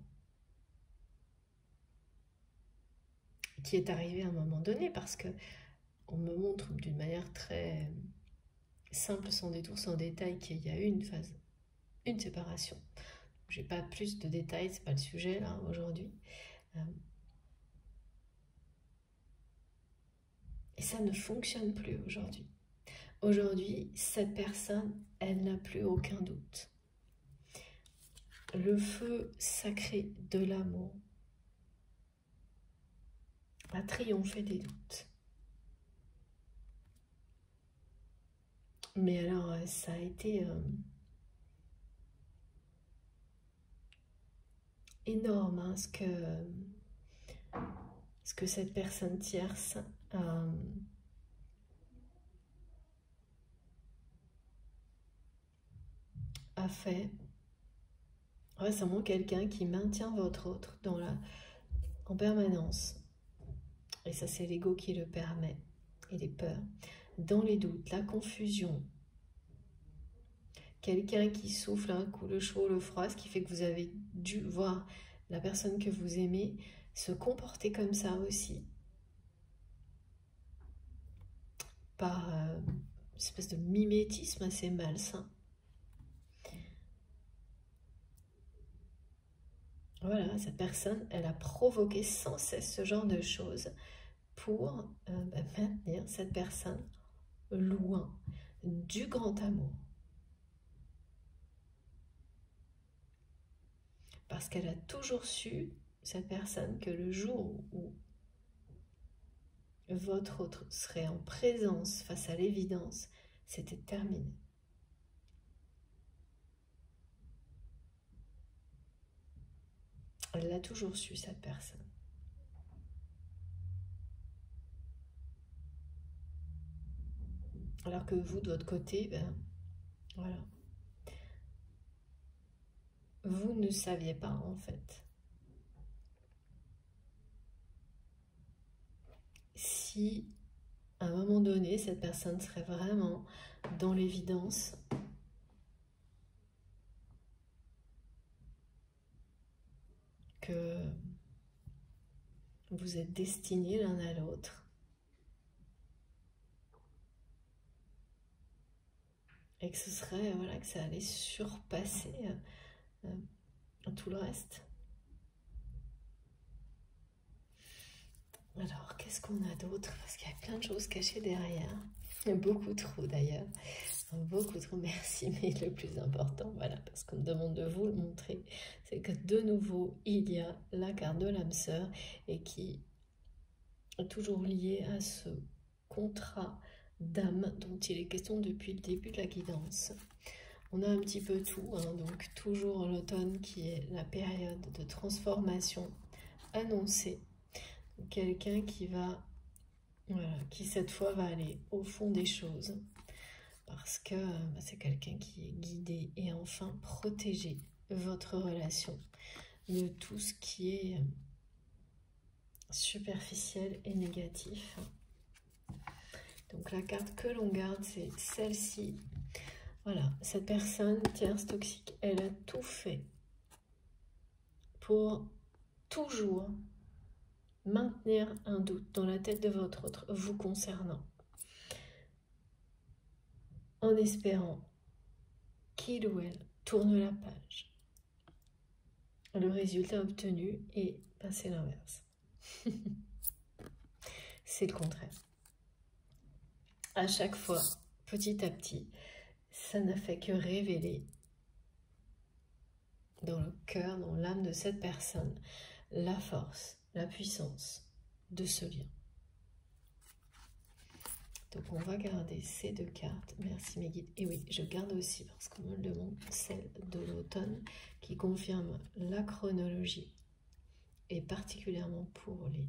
qui est arrivé à un moment donné, parce que on me montre d'une manière très simple, sans détour, sans détail, qu'il y a eu une phase, une séparation. J'ai pas plus de détails, c'est pas le sujet là aujourd'hui. Et ça ne fonctionne plus aujourd'hui. Aujourd'hui, cette personne, elle n'a plus aucun doute. Le feu sacré de l'amour a triomphé des doutes. Mais alors, ça a été énorme hein, ce que cette personne tierce a fait. Récemment, quelqu'un qui maintient votre autre en permanence. Et ça, c'est l'ego qui le permet. Et les peurs. Dans les doutes, la confusion. Quelqu'un qui souffle un coup le chaud, le froid, ce qui fait que vous avez dû voir la personne que vous aimez se comporter comme ça aussi. Par une espèce de mimétisme assez malsain. Voilà, cette personne, elle a provoqué sans cesse ce genre de choses pour maintenir cette personne loin du grand amour. Parce qu'elle a toujours su, cette personne, que le jour où votre autre serait en présence face à l'évidence c'était terminé. Elle l'a toujours su, cette personne. Alors que vous, de votre côté, ben, voilà. Vous ne saviez pas, en fait. Si, à un moment donné, cette personne serait vraiment dans l'évidence, que vous êtes destinés l'un à l'autre, et que ce serait, voilà, que ça allait surpasser tout le reste. Alors, qu'est-ce qu'on a d'autre? Parce qu'il y a plein de choses cachées derrière. Il y a beaucoup trop d'ailleurs. Beaucoup trop, merci. Mais le plus important, voilà, parce qu'on me demande de vous le montrer, c'est que de nouveau, il y a la carte de l'âme sœur et qui est toujours liée à ce contrat d'âme dont il est question depuis le début de la guidance. On a un petit peu tout, hein, donc toujours l'automne qui est la période de transformation annoncée. Quelqu'un qui va, voilà, qui cette fois va aller au fond des choses, parce que c'est quelqu'un qui est guidé et enfin protéger votre relation de tout ce qui est superficiel et négatif. Donc la carte que l'on garde, c'est celle-ci. Voilà, cette personne tierce toxique, elle a tout fait pour toujours maintenir un doute dans la tête de votre autre vous concernant, en espérant qu'il ou elle tourne la page. Le résultat obtenu est c'est l'inverse. C'est le contraire. À chaque fois, petit à petit, ça n'a fait que révéler dans le cœur, dans l'âme de cette personne, la force, la puissance de ce lien. Donc on va garder ces deux cartes. Merci mes guides. Et oui, je garde aussi, parce qu'on me le demande, celle de l'automne qui confirme la chronologie. Et particulièrement pour les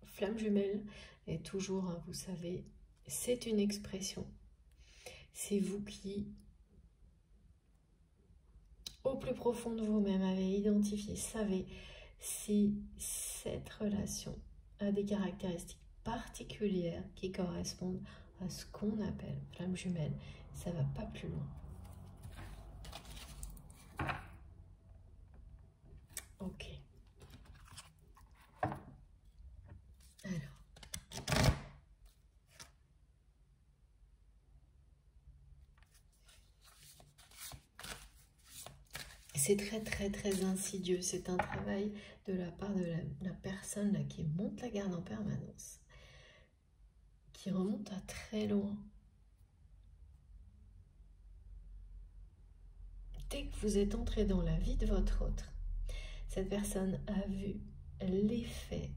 flammes jumelles. Et toujours, hein, vous savez, c'est une expression. C'est vous qui, au plus profond de vous-même, avez identifié, savez si cette relation a des caractéristiques particulières qui correspondent à ce qu'on appelle flamme jumelle. Ça ne va pas plus loin. Ok. Alors. C'est très insidieux. C'est un travail de la part de la personne là, qui monte la garde en permanence, qui remonte à très loin. Dès que vous êtes entré dans la vie de votre autre, cette personne a vu l'effet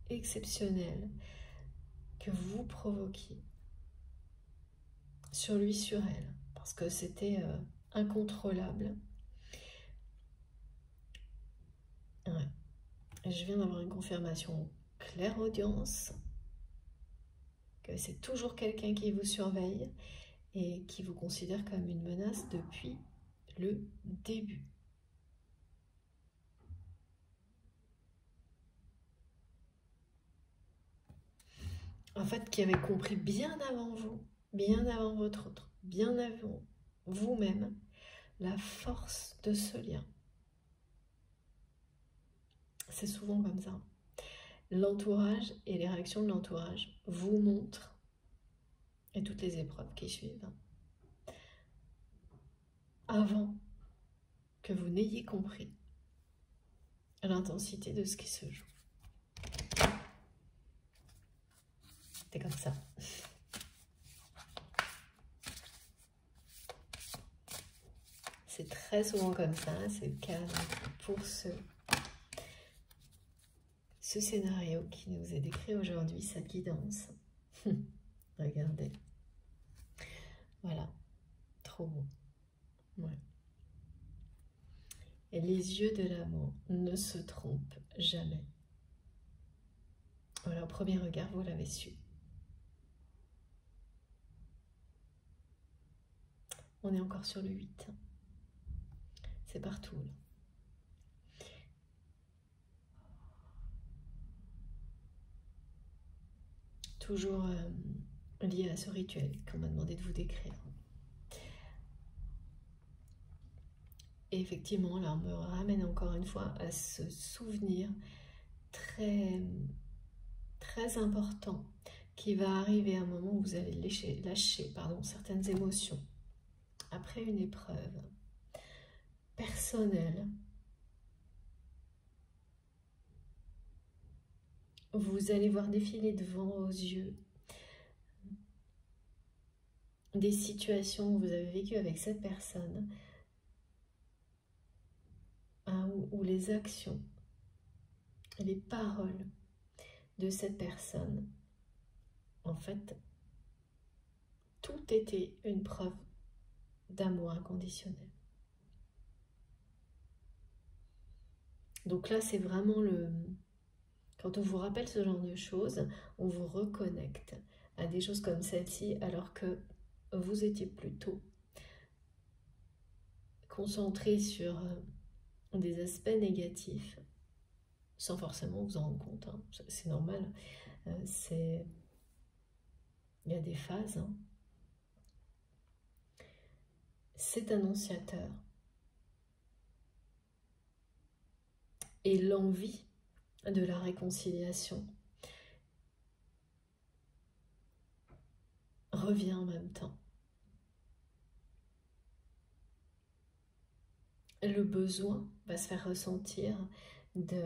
exceptionnel que vous provoquiez sur lui, sur elle, parce que c'était incontrôlable. Ouais. Je viens d'avoir une confirmation clairaudience que c'est toujours quelqu'un qui vous surveille et qui vous considère comme une menace depuis le début. En fait, qui avait compris bien avant vous, bien avant votre autre, bien avant vous-même, la force de ce lien. C'est souvent comme ça. L'entourage et les réactions de l'entourage vous montrent, et toutes les épreuves qui suivent, avant que vous n'ayez compris l'intensité de ce qui se joue. C'est comme ça. C'est très souvent comme ça, c'est le cas pour ce scénario qui nous est décrit aujourd'hui, cette guidance. Regardez, Voilà, trop beau. Ouais. Et les yeux de l'amour ne se trompent jamais. Voilà, au premier regard, vous l'avez su. On est encore sur le 8. C'est partout, là. Toujours lié à ce rituel qu'on m'a demandé de vous décrire. Et effectivement, là, on me ramène encore une fois à ce souvenir très, très important qui va arriver à un moment où vous allez lâcher certaines émotions après une épreuve personnelle. Vous allez voir défiler devant vos yeux des situations où vous avez vécu avec cette personne, hein, où les actions, les paroles de cette personne, en fait, tout était une preuve d'amour inconditionnel. Donc là, c'est vraiment quand on vous rappelle ce genre de choses, on vous reconnecte à des choses comme celle-ci, alors que vous étiez plutôt concentré sur des aspects négatifs, sans forcément vous en rendre compte, hein. C'est normal. Il y a des phases. Hein. C'est annonciateur. Et l'envie de la réconciliation revient en même temps. Le besoin va se faire ressentir de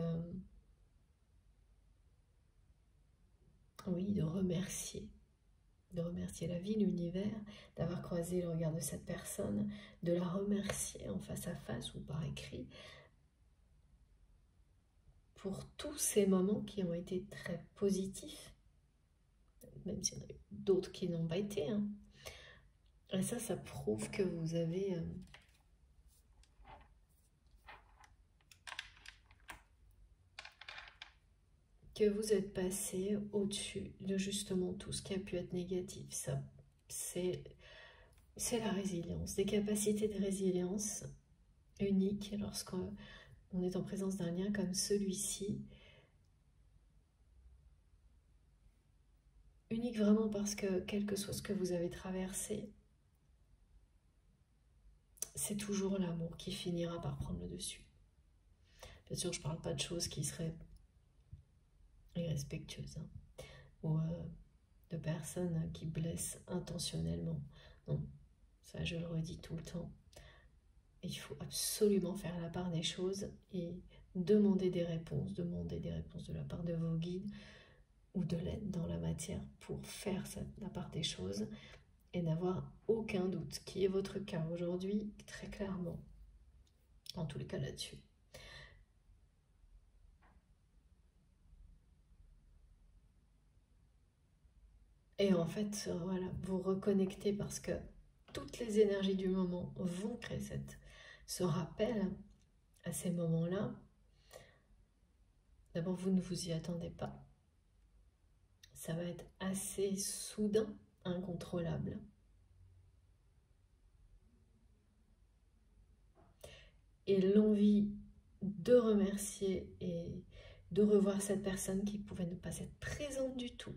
remercier. De remercier la vie, l'univers, d'avoir croisé le regard de cette personne, de la remercier en face à face ou par écrit pour tous ces moments qui ont été très positifs, même s'il y en a d'autres qui n'ont pas été. Hein. Et ça prouve que vous avez êtes passé au-dessus de justement tout ce qui a pu être négatif. Ça, c'est la résilience, des capacités de résilience uniques lorsqu'on est en présence d'un lien comme celui-ci. Unique vraiment parce que, quel que soit ce que vous avez traversé, c'est toujours l'amour qui finira par prendre le dessus. Bien sûr, je ne parle pas de choses qui seraient irrespectueuses, hein, ou de personnes qui blessent intentionnellement. Non, ça je le redis tout le temps. Il faut absolument faire la part des choses et demander des réponses de la part de vos guides ou de l'aide dans la matière pour faire la part des choses et n'avoir aucun doute, qui est votre cas aujourd'hui, très clairement, en tous les cas là-dessus. Et en fait, voilà, vous reconnectez parce que toutes les énergies du moment vont créer ce rappel à ces moments-là. D'abord, vous ne vous y attendez pas. Ça va être assez soudain, incontrôlable. Et l'envie de remercier et de revoir cette personne qui pouvait ne pas être présente du tout.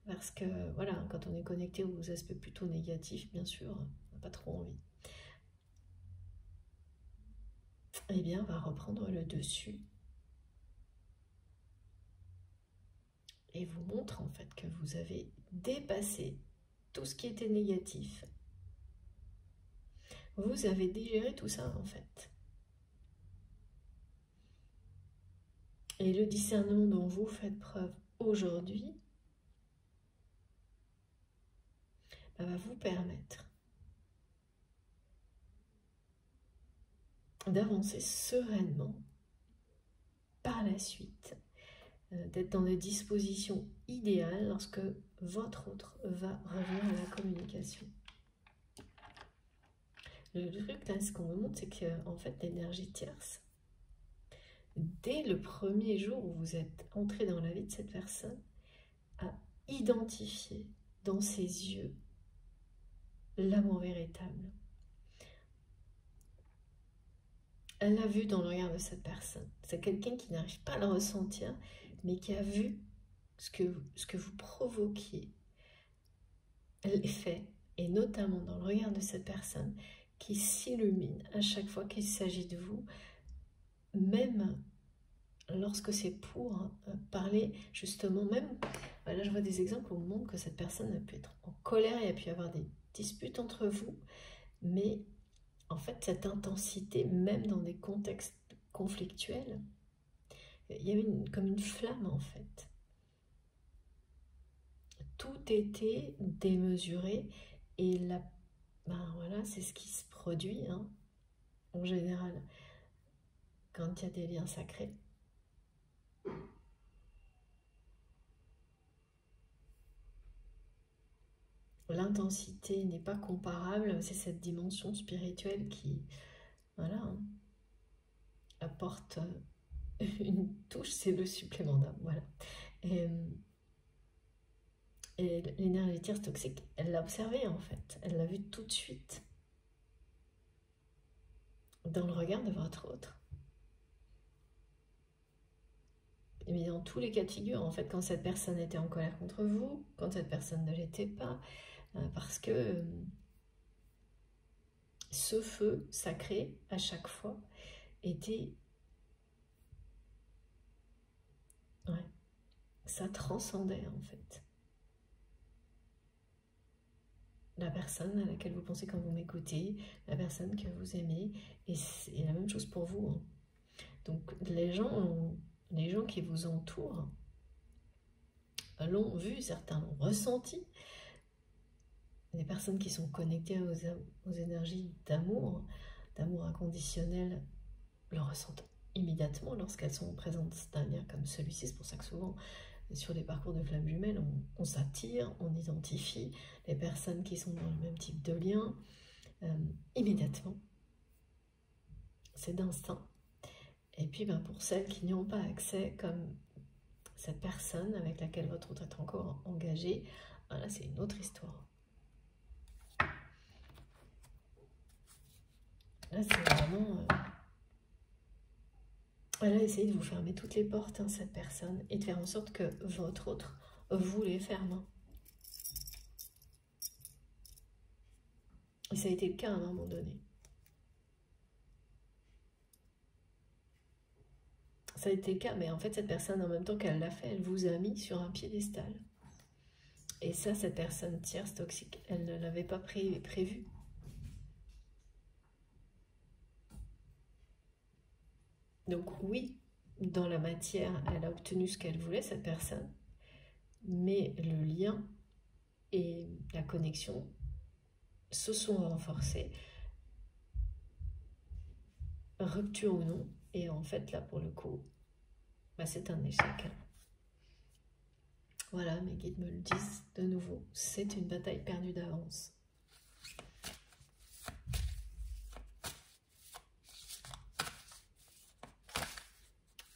Parce que, voilà, quand on est connecté aux aspects plutôt négatifs, bien sûr, on n'a pas trop envie. Eh bien, on va reprendre le dessus. Et vous montre en fait que vous avez dépassé tout ce qui était négatif. Vous avez digéré tout ça en fait. Et le discernement dont vous faites preuve aujourd'hui va vous permettre d'avancer sereinement par la suite, d'être dans des dispositions idéales lorsque votre autre va revenir à la communication. Le truc là, ce qu'on me montre, c'est que en fait, l'énergie tierce, dès le premier jour où vous êtes entré dans la vie de cette personne, a identifié dans ses yeux l'amour véritable. Elle l'a vu dans le regard de cette personne. C'est quelqu'un qui n'arrive pas à le ressentir, mais qui a vu ce que vous provoquiez, l'effet, et notamment dans le regard de cette personne qui s'illumine à chaque fois qu'il s'agit de vous, même lorsque c'est pour parler justement, même, là je vois des exemples où on montre que cette personne a pu être en colère, il y a pu y avoir des disputes entre vous, mais en fait cette intensité, même dans des contextes conflictuels, il y avait comme une flamme en fait. Tout était démesuré et là, ben voilà, c'est ce qui se produit hein, en général quand il y a des liens sacrés. L'intensité n'est pas comparable, c'est cette dimension spirituelle qui, voilà, hein, apporte une touche, c'est le supplément d'âme, voilà. Et l'énergie tierce toxique, elle l'a observé en fait, elle l'a vu tout de suite dans le regard de votre autre. Mais dans tous les cas de figure, en fait, quand cette personne était en colère contre vous, quand cette personne ne l'était pas, parce que ce feu sacré, à chaque fois, était... Ouais, ça transcendait en fait. La personne à laquelle vous pensez quand vous m'écoutez, la personne que vous aimez, et c'est la même chose pour vous. Hein. Donc les gens qui vous entourent l'ont vu, certains l'ont ressenti. Les personnes qui sont connectées aux énergies d'amour inconditionnel, le ressentent immédiatement lorsqu'elles sont présentes d'un lien comme celui-ci. C'est pour ça que souvent, sur les parcours de flammes jumelles, on s'attire, on identifie les personnes qui sont dans le même type de lien immédiatement. C'est d'instinct. Et puis ben, pour celles qui n'y ont pas accès, comme cette personne avec laquelle votre autre est encore engagé, là c'est une autre histoire. Là c'est vraiment... Elle a essayé de vous fermer toutes les portes, hein, cette personne, et de faire en sorte que votre autre vous les ferme. Et ça a été le cas à un moment donné. Ça a été le cas, mais en fait, cette personne, en même temps qu'elle l'a fait, elle vous a mis sur un piédestal. Et ça, cette personne tierce toxique, elle ne l'avait pas prévu. Donc oui, dans la matière, elle a obtenu ce qu'elle voulait, cette personne, mais le lien et la connexion se sont renforcés, rupture ou non, et en fait, là, pour le coup, bah, c'est un échec. Voilà, mes guides me le disent de nouveau, c'est une bataille perdue d'avance.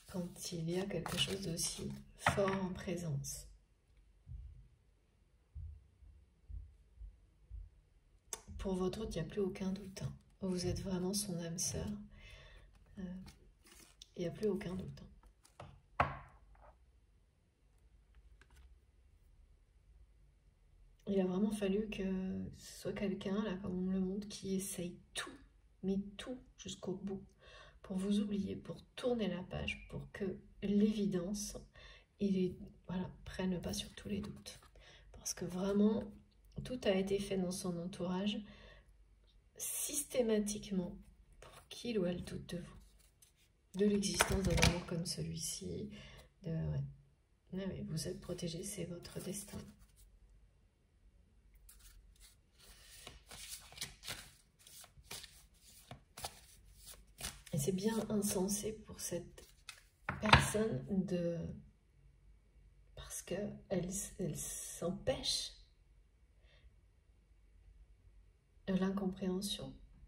Quand il y a quelque chose d'aussi fort en présence. Pour votre autre, il n'y a plus aucun doute. Hein. Vous êtes vraiment son âme sœur. Il n'y a plus aucun doute. Il a vraiment fallu que ce soit quelqu'un, là, comme on me le montre, qui essaye tout, mais tout jusqu'au bout, pour vous oublier, pour tourner la page, pour que l'évidence, voilà, prenne le pas sur tous les doutes. Parce que vraiment, tout a été fait dans son entourage, systématiquement, pour qu'il ou elle doute de vous. De l'existence d'un amour comme celui-ci. Ouais. Ouais, vous êtes protégé, c'est votre destin. Et c'est bien insensé pour cette personne parce qu'elle s'empêche l'incompréhension.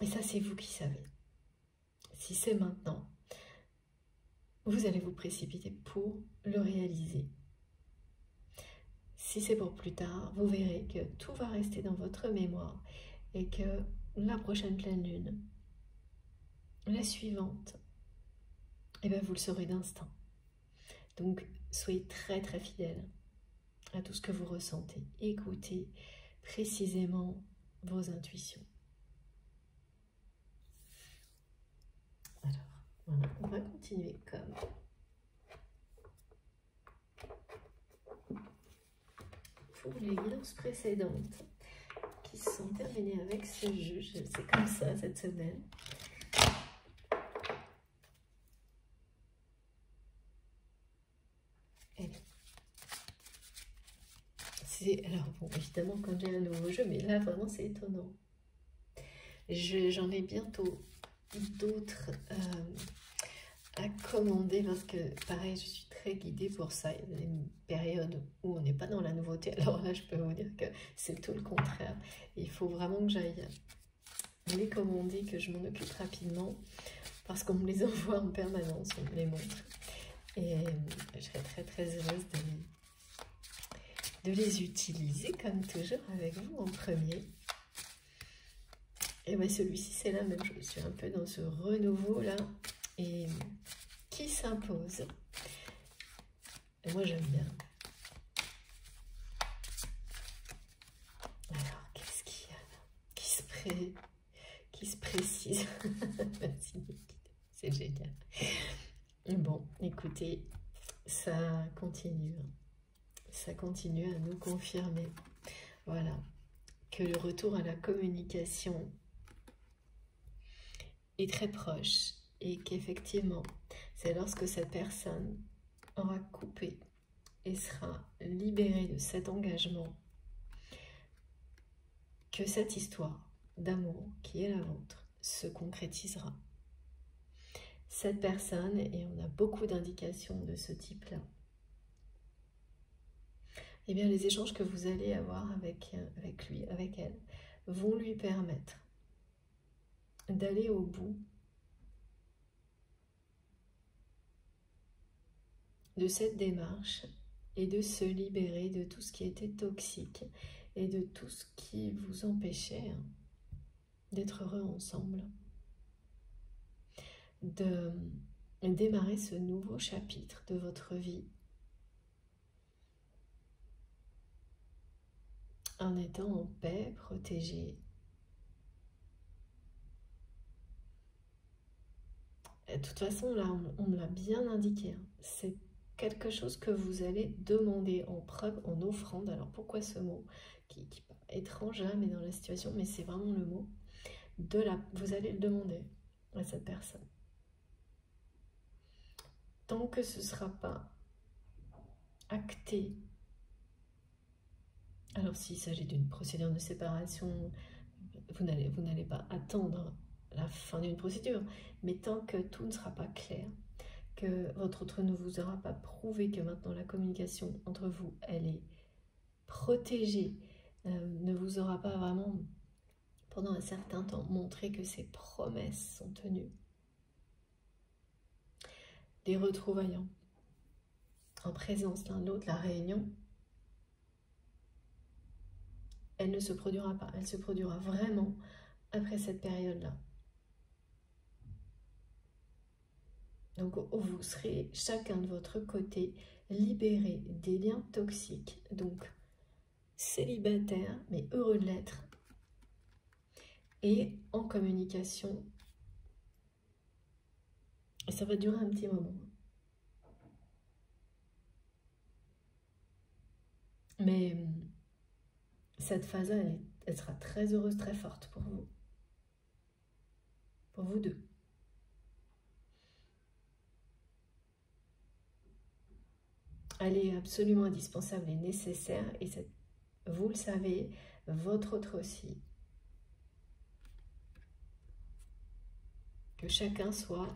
Et ça, c'est vous qui savez. Si c'est maintenant, vous allez vous précipiter pour le réaliser. Si c'est pour plus tard, vous verrez que tout va rester dans votre mémoire et que la prochaine pleine lune, la suivante, eh bien vous le saurez d'instant. Donc, soyez très très fidèles à tout ce que vous ressentez. Écoutez précisément vos intuitions. Alors, voilà, on va continuer comme pour les guidances précédentes qui se sont terminées avec ce jeu. C'est comme ça cette semaine. Alors bon, évidemment quand j'ai un nouveau jeu, mais là vraiment c'est étonnant. J'en ai bientôt d'autres à commander parce que pareil, je suis très guidée pour ça. Il y a une période où on n'est pas dans la nouveauté, alors là je peux vous dire que c'est tout le contraire. Il faut vraiment que j'aille les commander, que je m'en occupe rapidement parce qu'on me les envoie en permanence, on me les montre. Et je serais très très heureuse de les utiliser comme toujours avec vous en premier. Et bien celui-ci c'est la même chose, je suis un peu dans ce renouveau là et qui s'impose. Et moi j'aime bien. Alors qu'est-ce qu'il y a là qui se précise. C'est génial. Bon, écoutez, ça continue. Ça continue à nous confirmer, voilà, que le retour à la communication est très proche et qu'effectivement, c'est lorsque cette personne aura coupé et sera libérée de cet engagement que cette histoire d'amour qui est la vôtre se concrétisera. Cette personne, et on a beaucoup d'indications de ce type-là, eh bien, les échanges que vous allez avoir avec lui, avec elle, vont lui permettre d'aller au bout de cette démarche et de se libérer de tout ce qui était toxique et de tout ce qui vous empêchait d'être heureux ensemble, de démarrer ce nouveau chapitre de votre vie en étant en paix, protégé. De toute façon, là, on me l'a bien indiqué. Hein. C'est quelque chose que vous allez demander en preuve, en offrande. Alors, pourquoi ce mot qui est étrange là, mais dans la situation, mais c'est vraiment le mot. Vous allez le demander à cette personne. Tant que ce ne sera pas acté, alors s'il s'agit d'une procédure de séparation, vous n'allez pas attendre la fin d'une procédure, mais tant que tout ne sera pas clair, que votre autre ne vous aura pas prouvé que maintenant la communication entre vous, elle est protégée, ne vous aura pas vraiment, pendant un certain temps, montré que ses promesses sont tenues. Les retrouvailles en présence l'un de l'autre, la réunion, elle ne se produira pas. Elle se produira vraiment après cette période-là. Donc, vous serez chacun de votre côté libéré des liens toxiques. Donc, célibataire, mais heureux de l'être. Et en communication. Et ça va durer un petit moment. Mais cette phase-là, elle sera très heureuse, très forte pour vous. Pour vous deux. Elle est absolument indispensable et nécessaire. Et vous le savez, votre autre aussi. Que chacun soit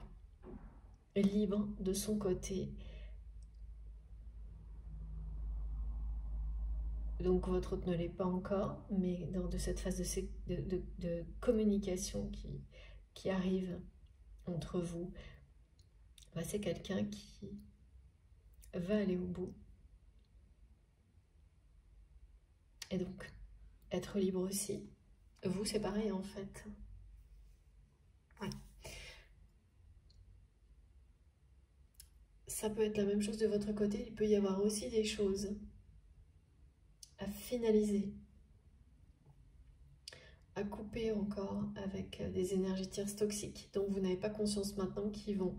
libre de son côté Donc votre hôte ne l'est pas encore, mais dans de cette phase de communication qui arrive entre vous, bah, c'est quelqu'un qui va aller au bout. Et donc, être libre aussi. Vous, c'est pareil en fait. Ouais. Ça peut être la même chose de votre côté, il peut y avoir aussi des choses à finaliser, à couper encore avec des énergies tierces toxiques dont vous n'avez pas conscience maintenant, qui vont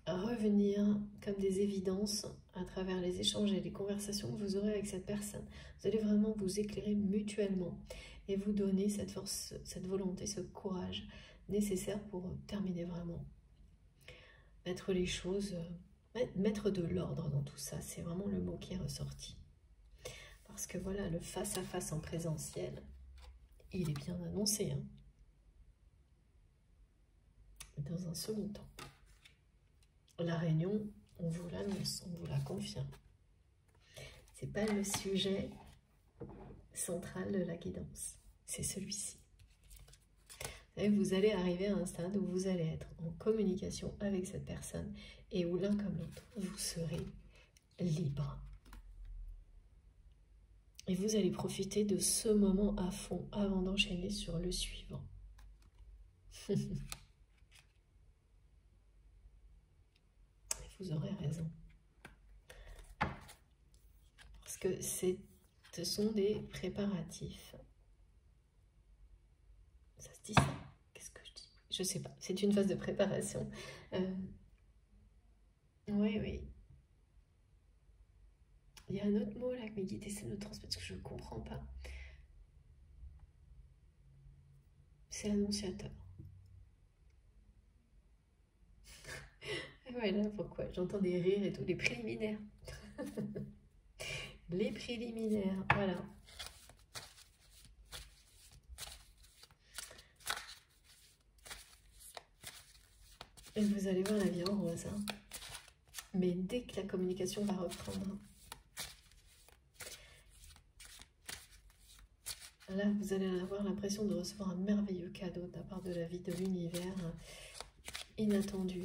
revenir comme des évidences à travers les échanges et les conversations que vous aurez avec cette personne. Vous allez vraiment vous éclairer mutuellement et vous donner cette force, cette volonté, ce courage nécessaire pour terminer vraiment. Mettre les choses, mettre de l'ordre dans tout ça, c'est vraiment le mot qui est ressorti. Parce que voilà, le face-à-face en présentiel, il est bien annoncé, hein. Dans un second temps. La réunion, on vous l'annonce, on vous la confirme. C'est pas le sujet central de la guidance, c'est celui-ci. Vous allez arriver à un stade où vous allez être en communication avec cette personne et où l'un comme l'autre, vous serez libre. Et vous allez profiter de ce moment à fond avant d'enchaîner sur le suivant. Vous aurez raison. Parce que ce sont des préparatifs. Ça se dit ça? Qu'est-ce que je dis? Je sais pas. C'est une phase de préparation. Oui, oui. Il y a un autre mot là que mes guides essaient de me transmettre, parce que je ne comprends pas. C'est annonciateur. Voilà pourquoi j'entends des rires et tout, les préliminaires. Les préliminaires, voilà. Et vous allez voir la vie en rose. Hein. Mais dès que la communication va reprendre, là, vous allez avoir l'impression de recevoir un merveilleux cadeau de la part de la vie, de l'univers, inattendu.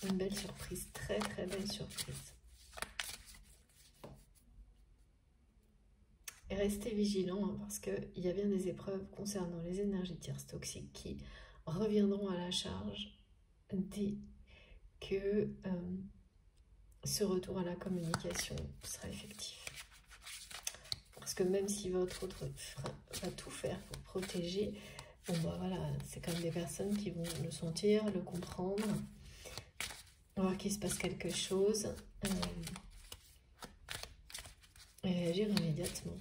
Une belle surprise, très très belle surprise. Et restez vigilants hein, parce qu'il y a bien des épreuves concernant les énergies tierces toxiques qui reviendront à la charge dès que ce retour à la communication sera effectif. Parce que même si votre autre va tout faire pour protéger, bon bah voilà, c'est quand même des personnes qui vont le sentir, le comprendre, voir qu'il se passe quelque chose et réagir immédiatement.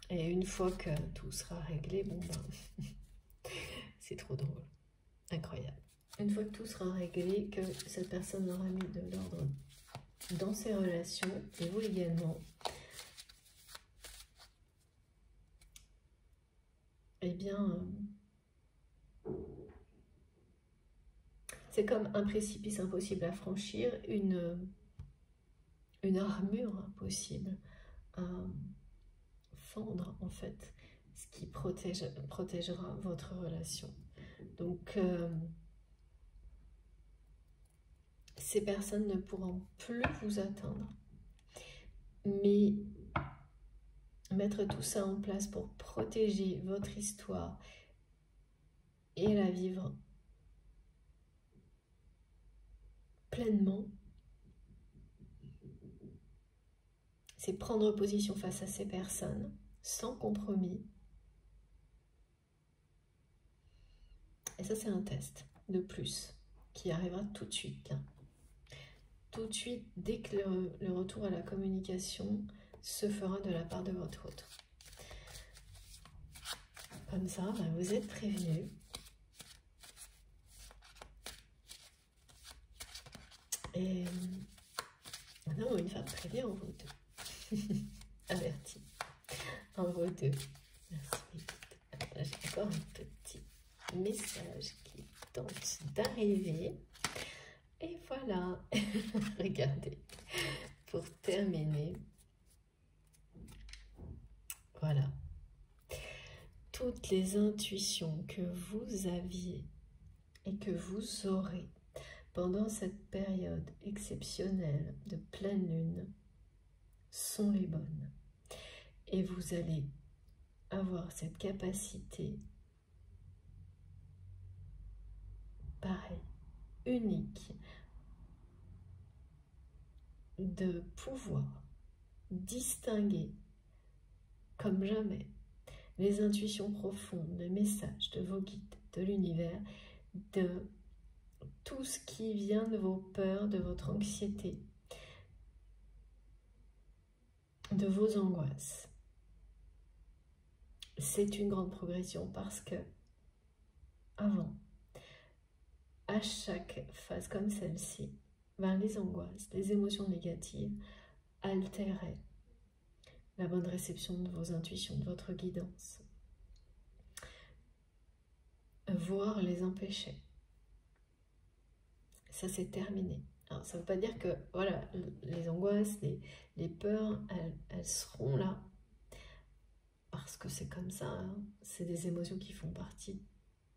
Et une fois que tout sera réglé, bon ben, c'est trop drôle, incroyable. Une fois que tout sera réglé, que cette personne aura mis de l'ordre dans ses relations, et vous également, eh bien, c'est comme un précipice impossible à franchir, une armure impossible à fendre, en fait, ce qui protégera votre relation. Donc, ces personnes ne pourront plus vous atteindre. Mais mettre tout ça en place pour protéger votre histoire et la vivre pleinement, c'est prendre position face à ces personnes sans compromis. Et ça, c'est un test de plus qui arrivera tout de suite. Là. Tout de suite, dès que le retour à la communication se fera de la part de votre autre. Comme ça, ben, vous êtes prévenus. Et non, une femme prévenue en vous deux. Avertie. En vous deux. Merci. J'ai encore un petit message qui tente d'arriver. Et voilà, regardez, pour terminer, voilà, toutes les intuitions que vous aviez et que vous aurez pendant cette période exceptionnelle de pleine lune sont les bonnes. Et vous allez avoir cette capacité, pareil, unique, de pouvoir distinguer comme jamais les intuitions profondes, les messages de vos guides, de l'univers, de tout ce qui vient de vos peurs, de votre anxiété, de vos angoisses. C'est une grande progression parce que avant, à chaque phase comme celle-ci, les angoisses, les émotions négatives altéraient la bonne réception de vos intuitions, de votre guidance, voire les empêcher. Ça, c'est terminé. Alors, ça ne veut pas dire que voilà, les angoisses, les peurs, elles seront là. Parce que c'est comme ça, hein. C'est des émotions qui font partie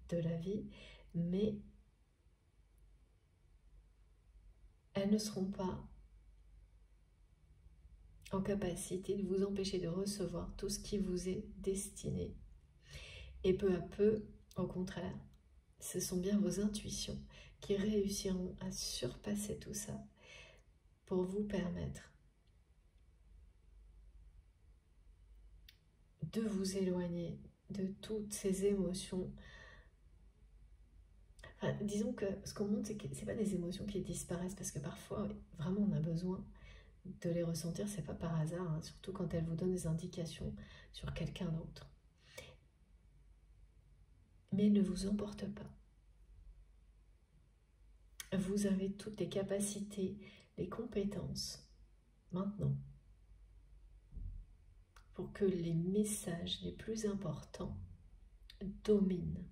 de la vie, mais elles ne seront pas en capacité de vous empêcher de recevoir tout ce qui vous est destiné. Et peu à peu, au contraire, ce sont bien vos intuitions qui réussiront à surpasser tout ça pour vous permettre de vous éloigner de toutes ces émotions. Enfin, disons que ce qu'on montre, c'est que ce n'est pas des émotions qui disparaissent, parce que parfois, vraiment, on a besoin de les ressentir, c'est pas par hasard, hein, surtout quand elles vous donnent des indications sur quelqu'un d'autre. Mais ne vous emporte pas. Vous avez toutes les capacités, les compétences, maintenant, pour que les messages les plus importants dominent.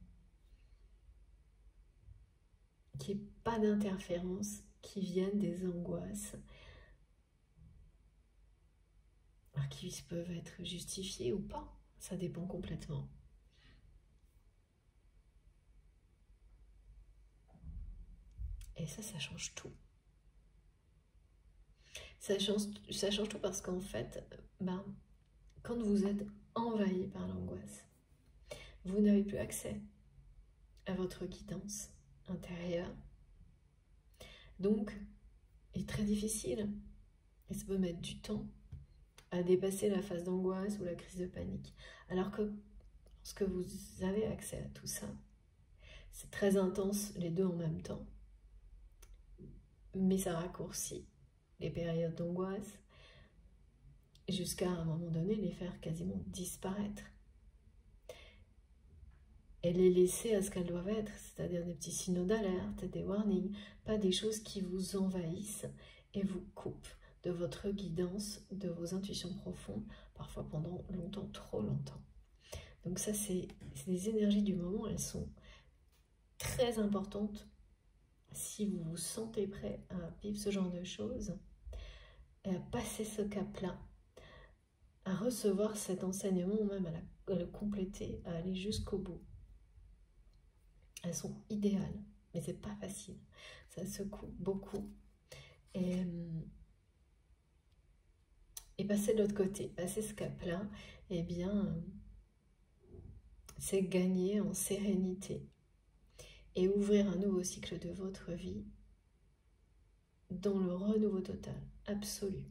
Qu'il n'y ait pas d'interférences qui viennent des angoisses, alors qui peuvent être justifiées ou pas, ça dépend complètement. Et ça change tout. Ça change tout parce qu'en fait, quand vous êtes envahi par l'angoisse, vous n'avez plus accès à votre guidance intérieure. Donc, il est très difficile, et ça peut mettre du temps, à dépasser la phase d'angoisse ou la crise de panique. Alors que lorsque vous avez accès à tout ça, c'est très intense les deux en même temps, mais ça raccourcit les périodes d'angoisse jusqu'à un moment donné les faire quasiment disparaître et les laisser à ce qu'elles doivent être, c'est-à-dire des petits signaux d'alerte, des warnings, pas des choses qui vous envahissent et vous coupent de votre guidance, de vos intuitions profondes, parfois pendant longtemps, trop longtemps. Donc ça, c'est les énergies du moment, elles sont très importantes si vous vous sentez prêt à vivre ce genre de choses et à passer ce cap-là, à recevoir cet enseignement ou même à le compléter, à aller jusqu'au bout. Elles sont idéales, mais c'est pas facile. Ça secoue beaucoup. Et passer de l'autre côté, passer ce cap-là, eh bien, c'est gagner en sérénité et ouvrir un nouveau cycle de votre vie dans le renouveau total, absolu.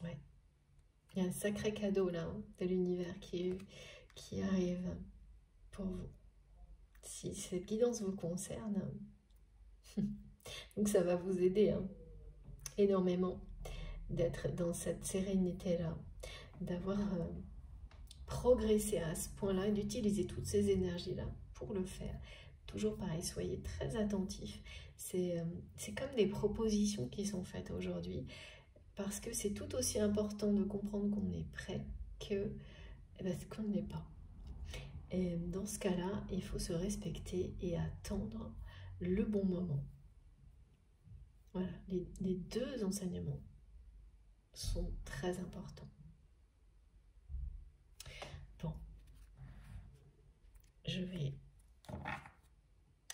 Ouais. Il y a un sacré cadeau là, hein, de l'univers qui arrive pour vous. Si cette guidance vous concerne, donc ça va vous aider énormément d'être dans cette sérénité-là, d'avoir progressé à ce point-là et d'utiliser toutes ces énergies-là pour le faire. Toujours pareil, soyez très attentifs. C'est comme des propositions qui sont faites aujourd'hui. Parce que c'est tout aussi important de comprendre qu'on est prêt que qu'on ne l'est pas. Et dans ce cas-là, il faut se respecter et attendre le bon moment. Voilà, les deux enseignements sont très importants. Bon, je vais...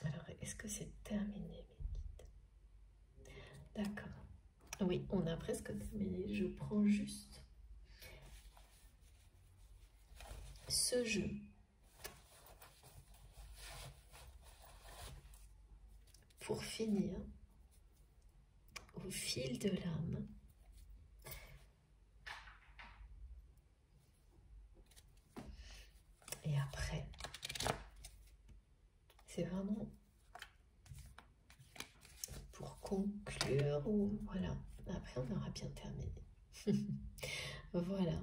Alors, est-ce que c'est terminé, mes guides? D'accord. Oui, on a presque terminé. Je prends juste ce jeu. Pour finir, au fil de l'âme, et après, c'est vraiment pour conclure, ou voilà, après on aura bien terminé. Voilà,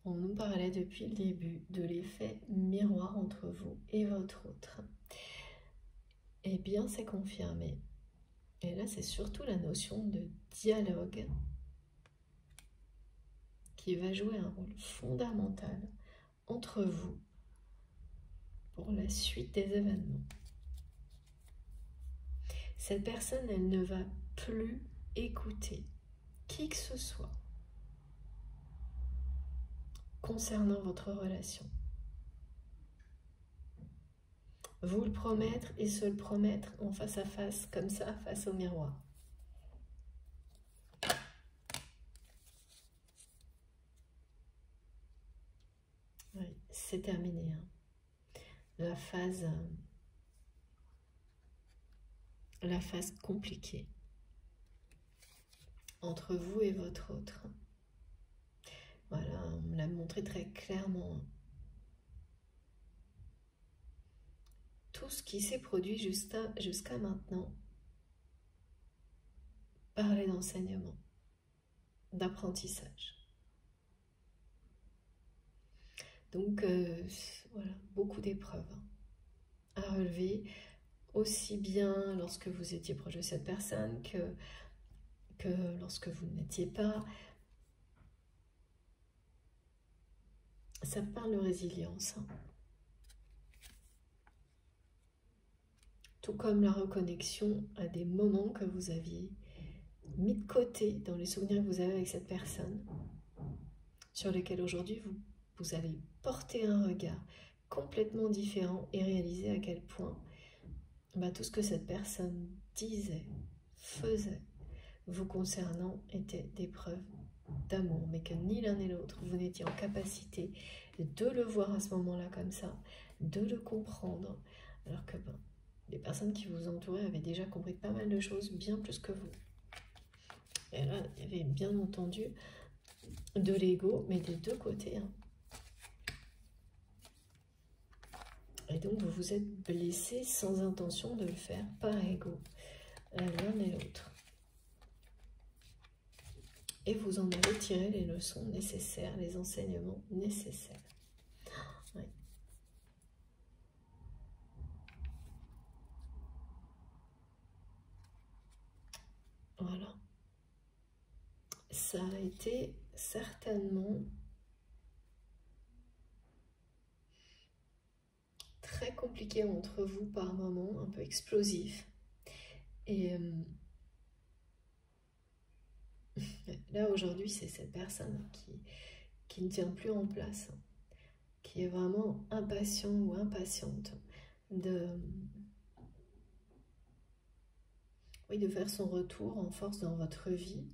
on nous parlait depuis le début de l'effet miroir entre vous et votre autre. Eh bien, c'est confirmé. Et là, c'est surtout la notion de dialogue qui va jouer un rôle fondamental entre vous pour la suite des événements. Cette personne, elle ne va plus écouter qui que ce soit concernant votre relation. Vous le promettre et se le promettre en face à face, comme ça, face au miroir. Oui, c'est terminé. Hein. La phase compliquée entre vous et votre autre. Voilà, on me l'a montré très clairement. Tout ce qui s'est produit jusqu'à maintenant parlait d'enseignement, d'apprentissage. Donc, voilà, beaucoup d'épreuves à relever, aussi bien lorsque vous étiez proche de cette personne que lorsque vous n'étiez pas. Ça parle de résilience. Hein. Tout comme la reconnexion à des moments que vous aviez mis de côté dans les souvenirs que vous avez avec cette personne, sur lesquels aujourd'hui vous allez porter un regard complètement différent et réaliser à quel point tout ce que cette personne disait, faisait, vous concernant, était des preuves d'amour, mais que ni l'un ni l'autre, vous n'étiez en capacité de le voir à ce moment-là comme ça, de le comprendre, alors que les personnes qui vous entouraient avaient déjà compris pas mal de choses, bien plus que vous. Et là, il y avait bien entendu de l'ego, mais des deux côtés. Hein. Et donc, vous vous êtes blessé sans intention de le faire par ego, l'un et l'autre. Et vous en avez tiré les leçons nécessaires, les enseignements nécessaires. Oui. Voilà. Ça a été certainement très compliqué entre vous par moments, un peu explosif. Et là, aujourd'hui, c'est cette personne qui ne tient plus en place, qui est vraiment impatient ou impatiente de faire son retour en force dans votre vie.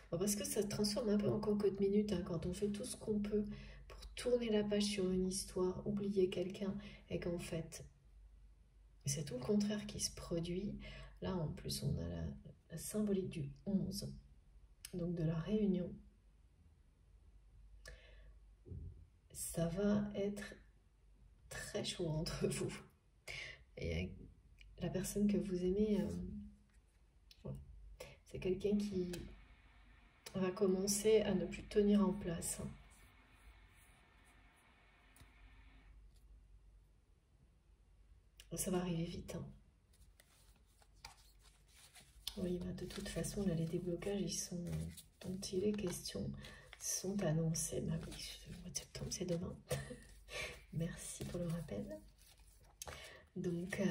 Parce que ça se transforme un peu en cocotte minute hein, quand on fait tout ce qu'on peut pour tourner la page sur une histoire, oublier quelqu'un, et qu'en fait, c'est tout le contraire qui se produit. Là, en plus, on a la symbolique du 11, donc de la réunion. Ça va être très chaud entre vous. Et la personne que vous aimez, c'est quelqu'un qui va commencer à ne plus tenir en place. Ça va arriver vite. Hein. Oui, bah, de toute façon, là, les déblocages, dont il est question, sont annoncés. Bah oui, le mois de septembre, c'est demain. Merci pour le rappel. Donc,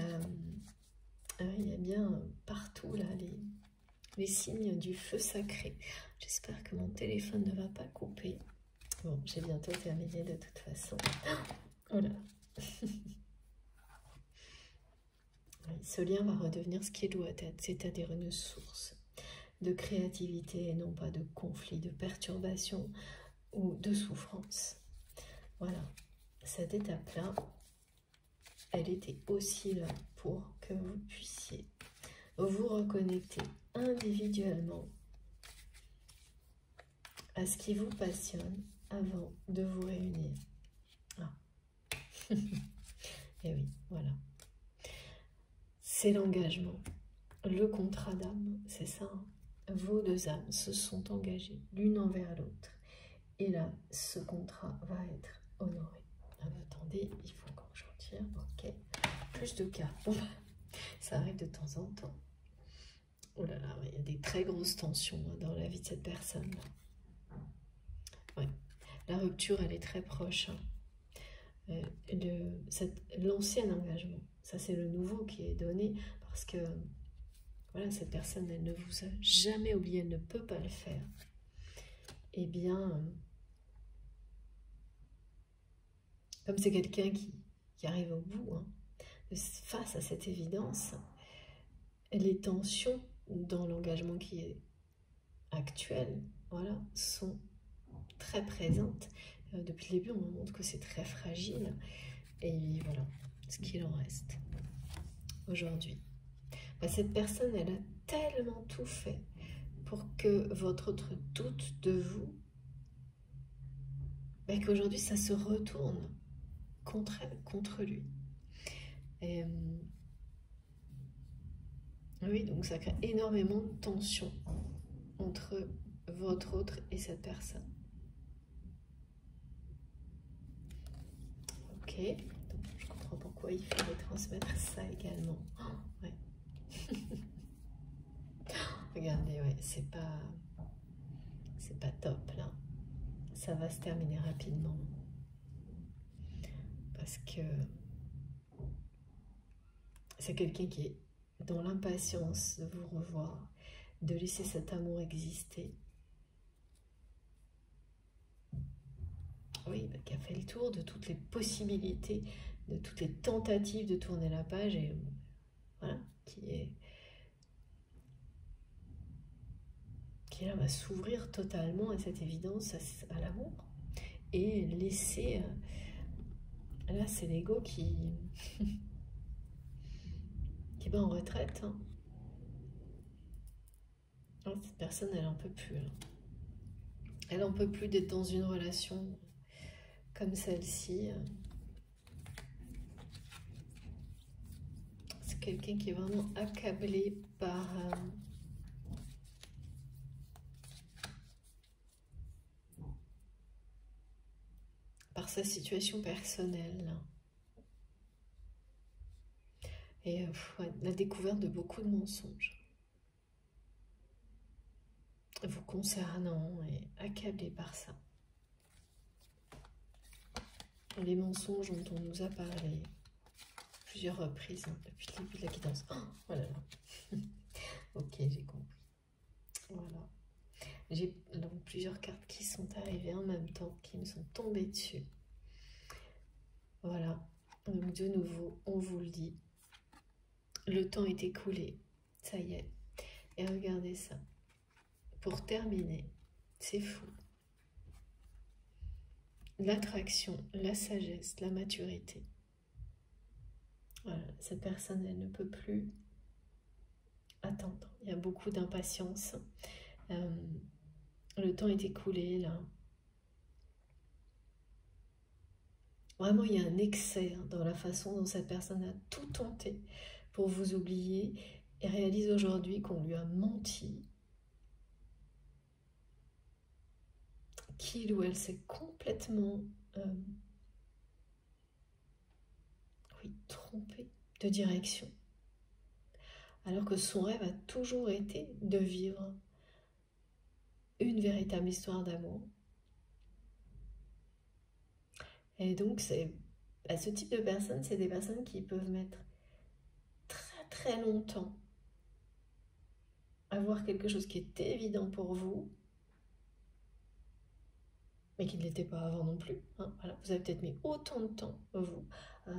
il y a bien partout, là, les signes du feu sacré. J'espère que mon téléphone ne va pas couper. Bon, j'ai bientôt terminé de toute façon. Oh là. Oui, ce lien va redevenir ce qu'il doit être, c'est-à-dire une source de créativité et non pas de conflit, de perturbation ou de souffrance. Voilà, cette étape-là, elle était aussi là pour que vous puissiez vous reconnecter individuellement à ce qui vous passionne avant de vous réunir. Ah. Et oui, voilà. C'est l'engagement, le contrat d'âme, c'est ça. Hein. Vos deux âmes se sont engagées l'une envers l'autre. Et là, ce contrat va être honoré. Ah, attendez, il faut encore que je retire. Ok. Plus de cartes. Bon, ça arrive de temps en temps. Oh là là, il y a des très grosses tensions dans la vie de cette personne. Ouais. La rupture, elle est très proche. Hein. L'ancien engagement, ça c'est le nouveau qui est donné parce que voilà, cette personne, elle ne vous a jamais oublié, elle ne peut pas le faire. Eh bien, comme c'est quelqu'un qui arrive au bout, hein, face à cette évidence, les tensions dans l'engagement qui est actuel, voilà, sont très présentes. Depuis le début, on me montre que c'est très fragile. Et voilà ce qu'il en reste aujourd'hui. Bah, cette personne, elle a tellement tout fait pour que votre autre doute de vous, bah, qu'aujourd'hui, ça se retourne contre elle, contre lui. Et, oui, donc ça crée énormément de tension entre votre autre et cette personne. Ok, donc je comprends pourquoi il fallait transmettre ça également. Oh, ouais. Regardez, ouais, c'est pas top là. Ça va se terminer rapidement. Parce que c'est quelqu'un qui est dans l'impatience de vous revoir, de laisser cet amour exister. Oui, bah, qui a fait le tour de toutes les possibilités, de toutes les tentatives de tourner la page et voilà, qui là va s'ouvrir totalement à cette évidence, à l'amour et laisser, là c'est l'ego qui va en retraite. Hein. Cette personne, elle en peut plus. Là. Elle en peut plus d'être dans une relation comme celle-ci. C'est quelqu'un qui est vraiment accablé par sa situation personnelle. Et ouais, la découverte de beaucoup de mensonges vous concernant et accablé par ça. Les mensonges dont on nous a parlé plusieurs reprises hein, depuis le début de la guidance. Oh, voilà. Ok, j'ai compris. Voilà. J'ai donc plusieurs cartes qui sont arrivées en même temps, qui me sont tombées dessus. Voilà. Donc de nouveau, on vous le dit. Le temps est écoulé. Ça y est. Et regardez ça. Pour terminer, c'est fou. L'attraction, la sagesse, la maturité. Voilà, cette personne, elle ne peut plus attendre. Il y a beaucoup d'impatience. Le temps est écoulé, là. Vraiment, il y a un excès hein, dans la façon dont cette personne a tout tenté pour vous oublier et réalise aujourd'hui qu'on lui a menti. Qu'il ou elle s'est complètement trompé de direction. alors que son rêve a toujours été de vivre une véritable histoire d'amour. Et donc, ce type de personnes, c'est des personnes qui peuvent mettre très très longtemps à voir quelque chose qui est évident pour vous, mais qui ne l'était pas avant non plus. Hein. Voilà. Vous avez peut-être mis autant de temps, vous, à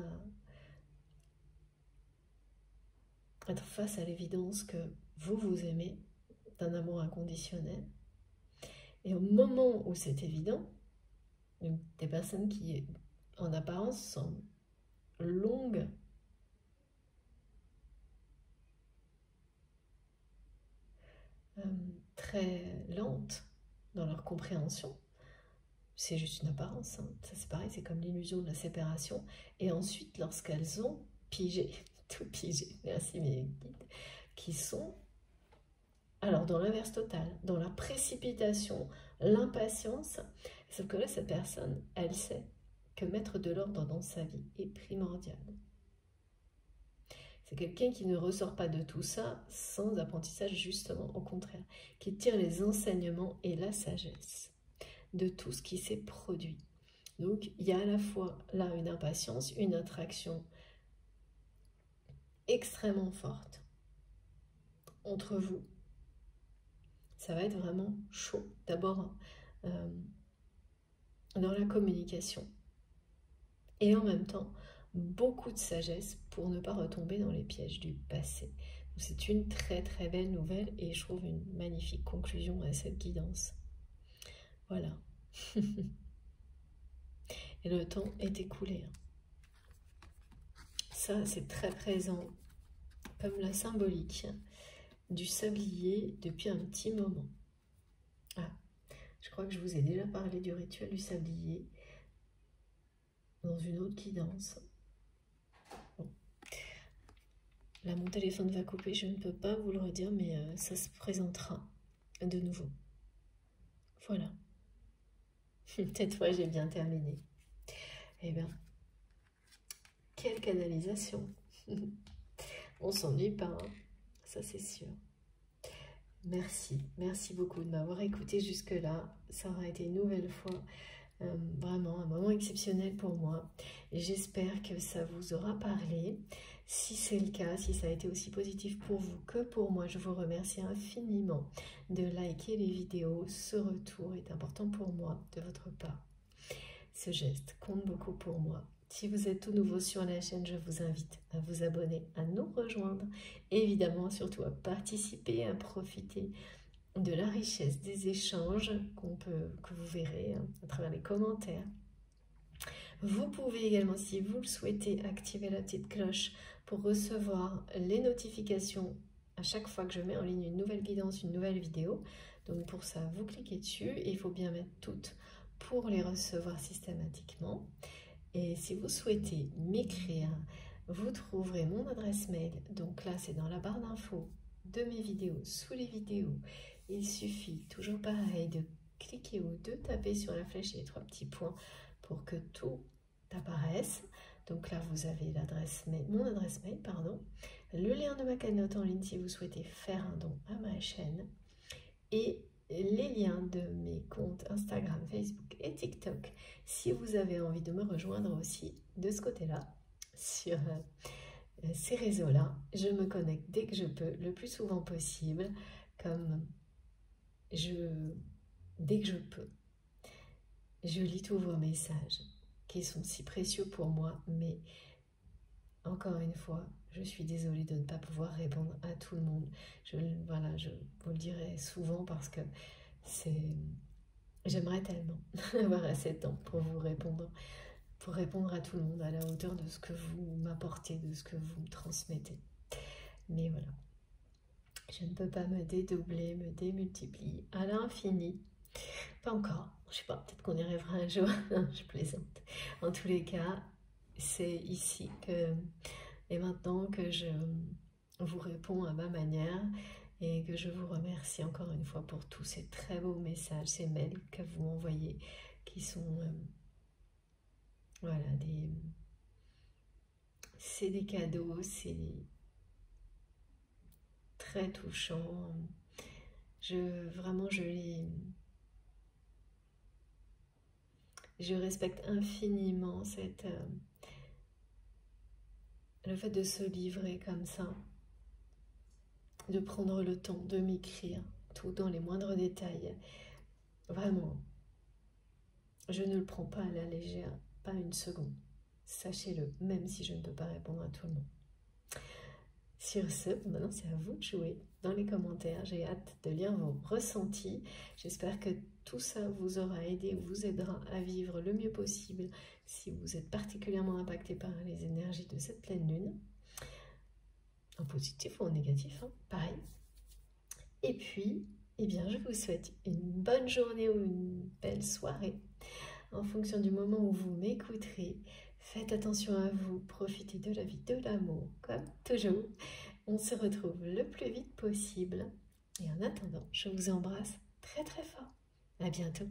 être face à l'évidence que vous aimez d'un amour inconditionnel. Et au moment où c'est évident, des personnes qui, en apparence, sont longues, très lentes dans leur compréhension, c'est juste une apparence. Hein. Ça c'est pareil, c'est comme l'illusion de la séparation. Et ensuite, lorsqu'elles ont pigé, tout pigé, merci mes guides, qui sont alors dans l'inverse total, dans la précipitation, l'impatience, sauf que là, cette personne, elle sait que mettre de l'ordre dans sa vie est primordial. C'est quelqu'un qui ne ressort pas de tout ça sans apprentissage, justement, au contraire, qui tire les enseignements et la sagesse de tout ce qui s'est produit. Donc, il y a à la fois là une impatience, une attraction extrêmement forte entre vous. Ça va être vraiment chaud. D'abord, dans la communication. Et en même temps, beaucoup de sagesse pour ne pas retomber dans les pièges du passé. C'est une très très belle nouvelle et je trouve une magnifique conclusion à cette guidance. Voilà. Et le temps est écoulé. Ça, c'est très présent, comme la symbolique du sablier depuis un petit moment. Ah, je crois que je vous ai déjà parlé du rituel du sablier dans une autre guidance. Bon. Là, mon téléphone va couper, je ne peux pas vous le redire, mais ça se présentera de nouveau. Voilà. Cette fois, j'ai bien terminé. Eh bien, quelle canalisation. On s'ennuie pas, hein, ça c'est sûr. Merci beaucoup de m'avoir écouté jusque-là. Ça aura été une nouvelle fois vraiment un moment exceptionnel pour moi. Et j'espère que ça vous aura parlé. Si c'est le cas, si ça a été aussi positif pour vous que pour moi, je vous remercie infiniment de liker les vidéos. Ce retour est important pour moi de votre part. Ce geste compte beaucoup pour moi. Si vous êtes tout nouveau sur la chaîne, je vous invite à vous abonner, à nous rejoindre, et évidemment surtout à participer, à profiter de la richesse des échanges que vous verrez à travers les commentaires. Vous pouvez également, si vous le souhaitez, activer la petite cloche pour recevoir les notifications à chaque fois que je mets en ligne une nouvelle guidance, une nouvelle vidéo. Donc pour ça, vous cliquez dessus et il faut bien mettre toutes pour les recevoir systématiquement. Et si vous souhaitez m'écrire, vous trouverez mon adresse mail. Donc là, c'est dans la barre d'infos de mes vidéos, sous les vidéos. Il suffit, toujours pareil, de cliquer ou de taper sur la flèche et les 3 petits points pour que tout apparaisse. Donc là, vous avez mon adresse mail, le lien de ma cagnotte en ligne si vous souhaitez faire un don à ma chaîne, et les liens de mes comptes Instagram, Facebook et TikTok si vous avez envie de me rejoindre aussi de ce côté-là, sur ces réseaux-là. Je me connecte dès que je peux, le plus souvent possible, dès que je peux. Je lis tous vos messages qui sont si précieux pour moi, mais encore une fois, je suis désolée de ne pas pouvoir répondre à tout le monde. Voilà, je vous le dirai souvent parce que j'aimerais tellement avoir assez de temps pour vous répondre, pour répondre à tout le monde à la hauteur de ce que vous m'apportez, de ce que vous me transmettez. Mais voilà, je ne peux pas me dédoubler, me démultiplier à l'infini. Pas encore, je sais pas, peut-être qu'on y arrivera un jour. Non, je plaisante. En tous les cas, c'est ici et maintenant que je vous réponds à ma manière et que je vous remercie encore une fois pour tous ces très beaux messages, ces mails que vous m'envoyez qui sont voilà, c'est des cadeaux, très touchant. Vraiment, je respecte infiniment le fait de se livrer comme ça, de prendre le temps de m'écrire tout dans les moindres détails. Vraiment, je ne le prends pas à la légère, pas une seconde. Sachez-le, même si je ne peux pas répondre à tout le monde. Sur ce, maintenant c'est à vous de jouer dans les commentaires. J'ai hâte de lire vos ressentis. J'espère que tout ça vous aura aidé, vous aidera à vivre le mieux possible si vous êtes particulièrement impacté par les énergies de cette pleine lune. En positif ou en négatif, hein, pareil. Et puis, eh bien, je vous souhaite une bonne journée ou une belle soirée en fonction du moment où vous m'écouterez. Faites attention à vous, profitez de la vie, de l'amour, comme toujours. On se retrouve le plus vite possible. Et en attendant, je vous embrasse très très fort. À bientôt.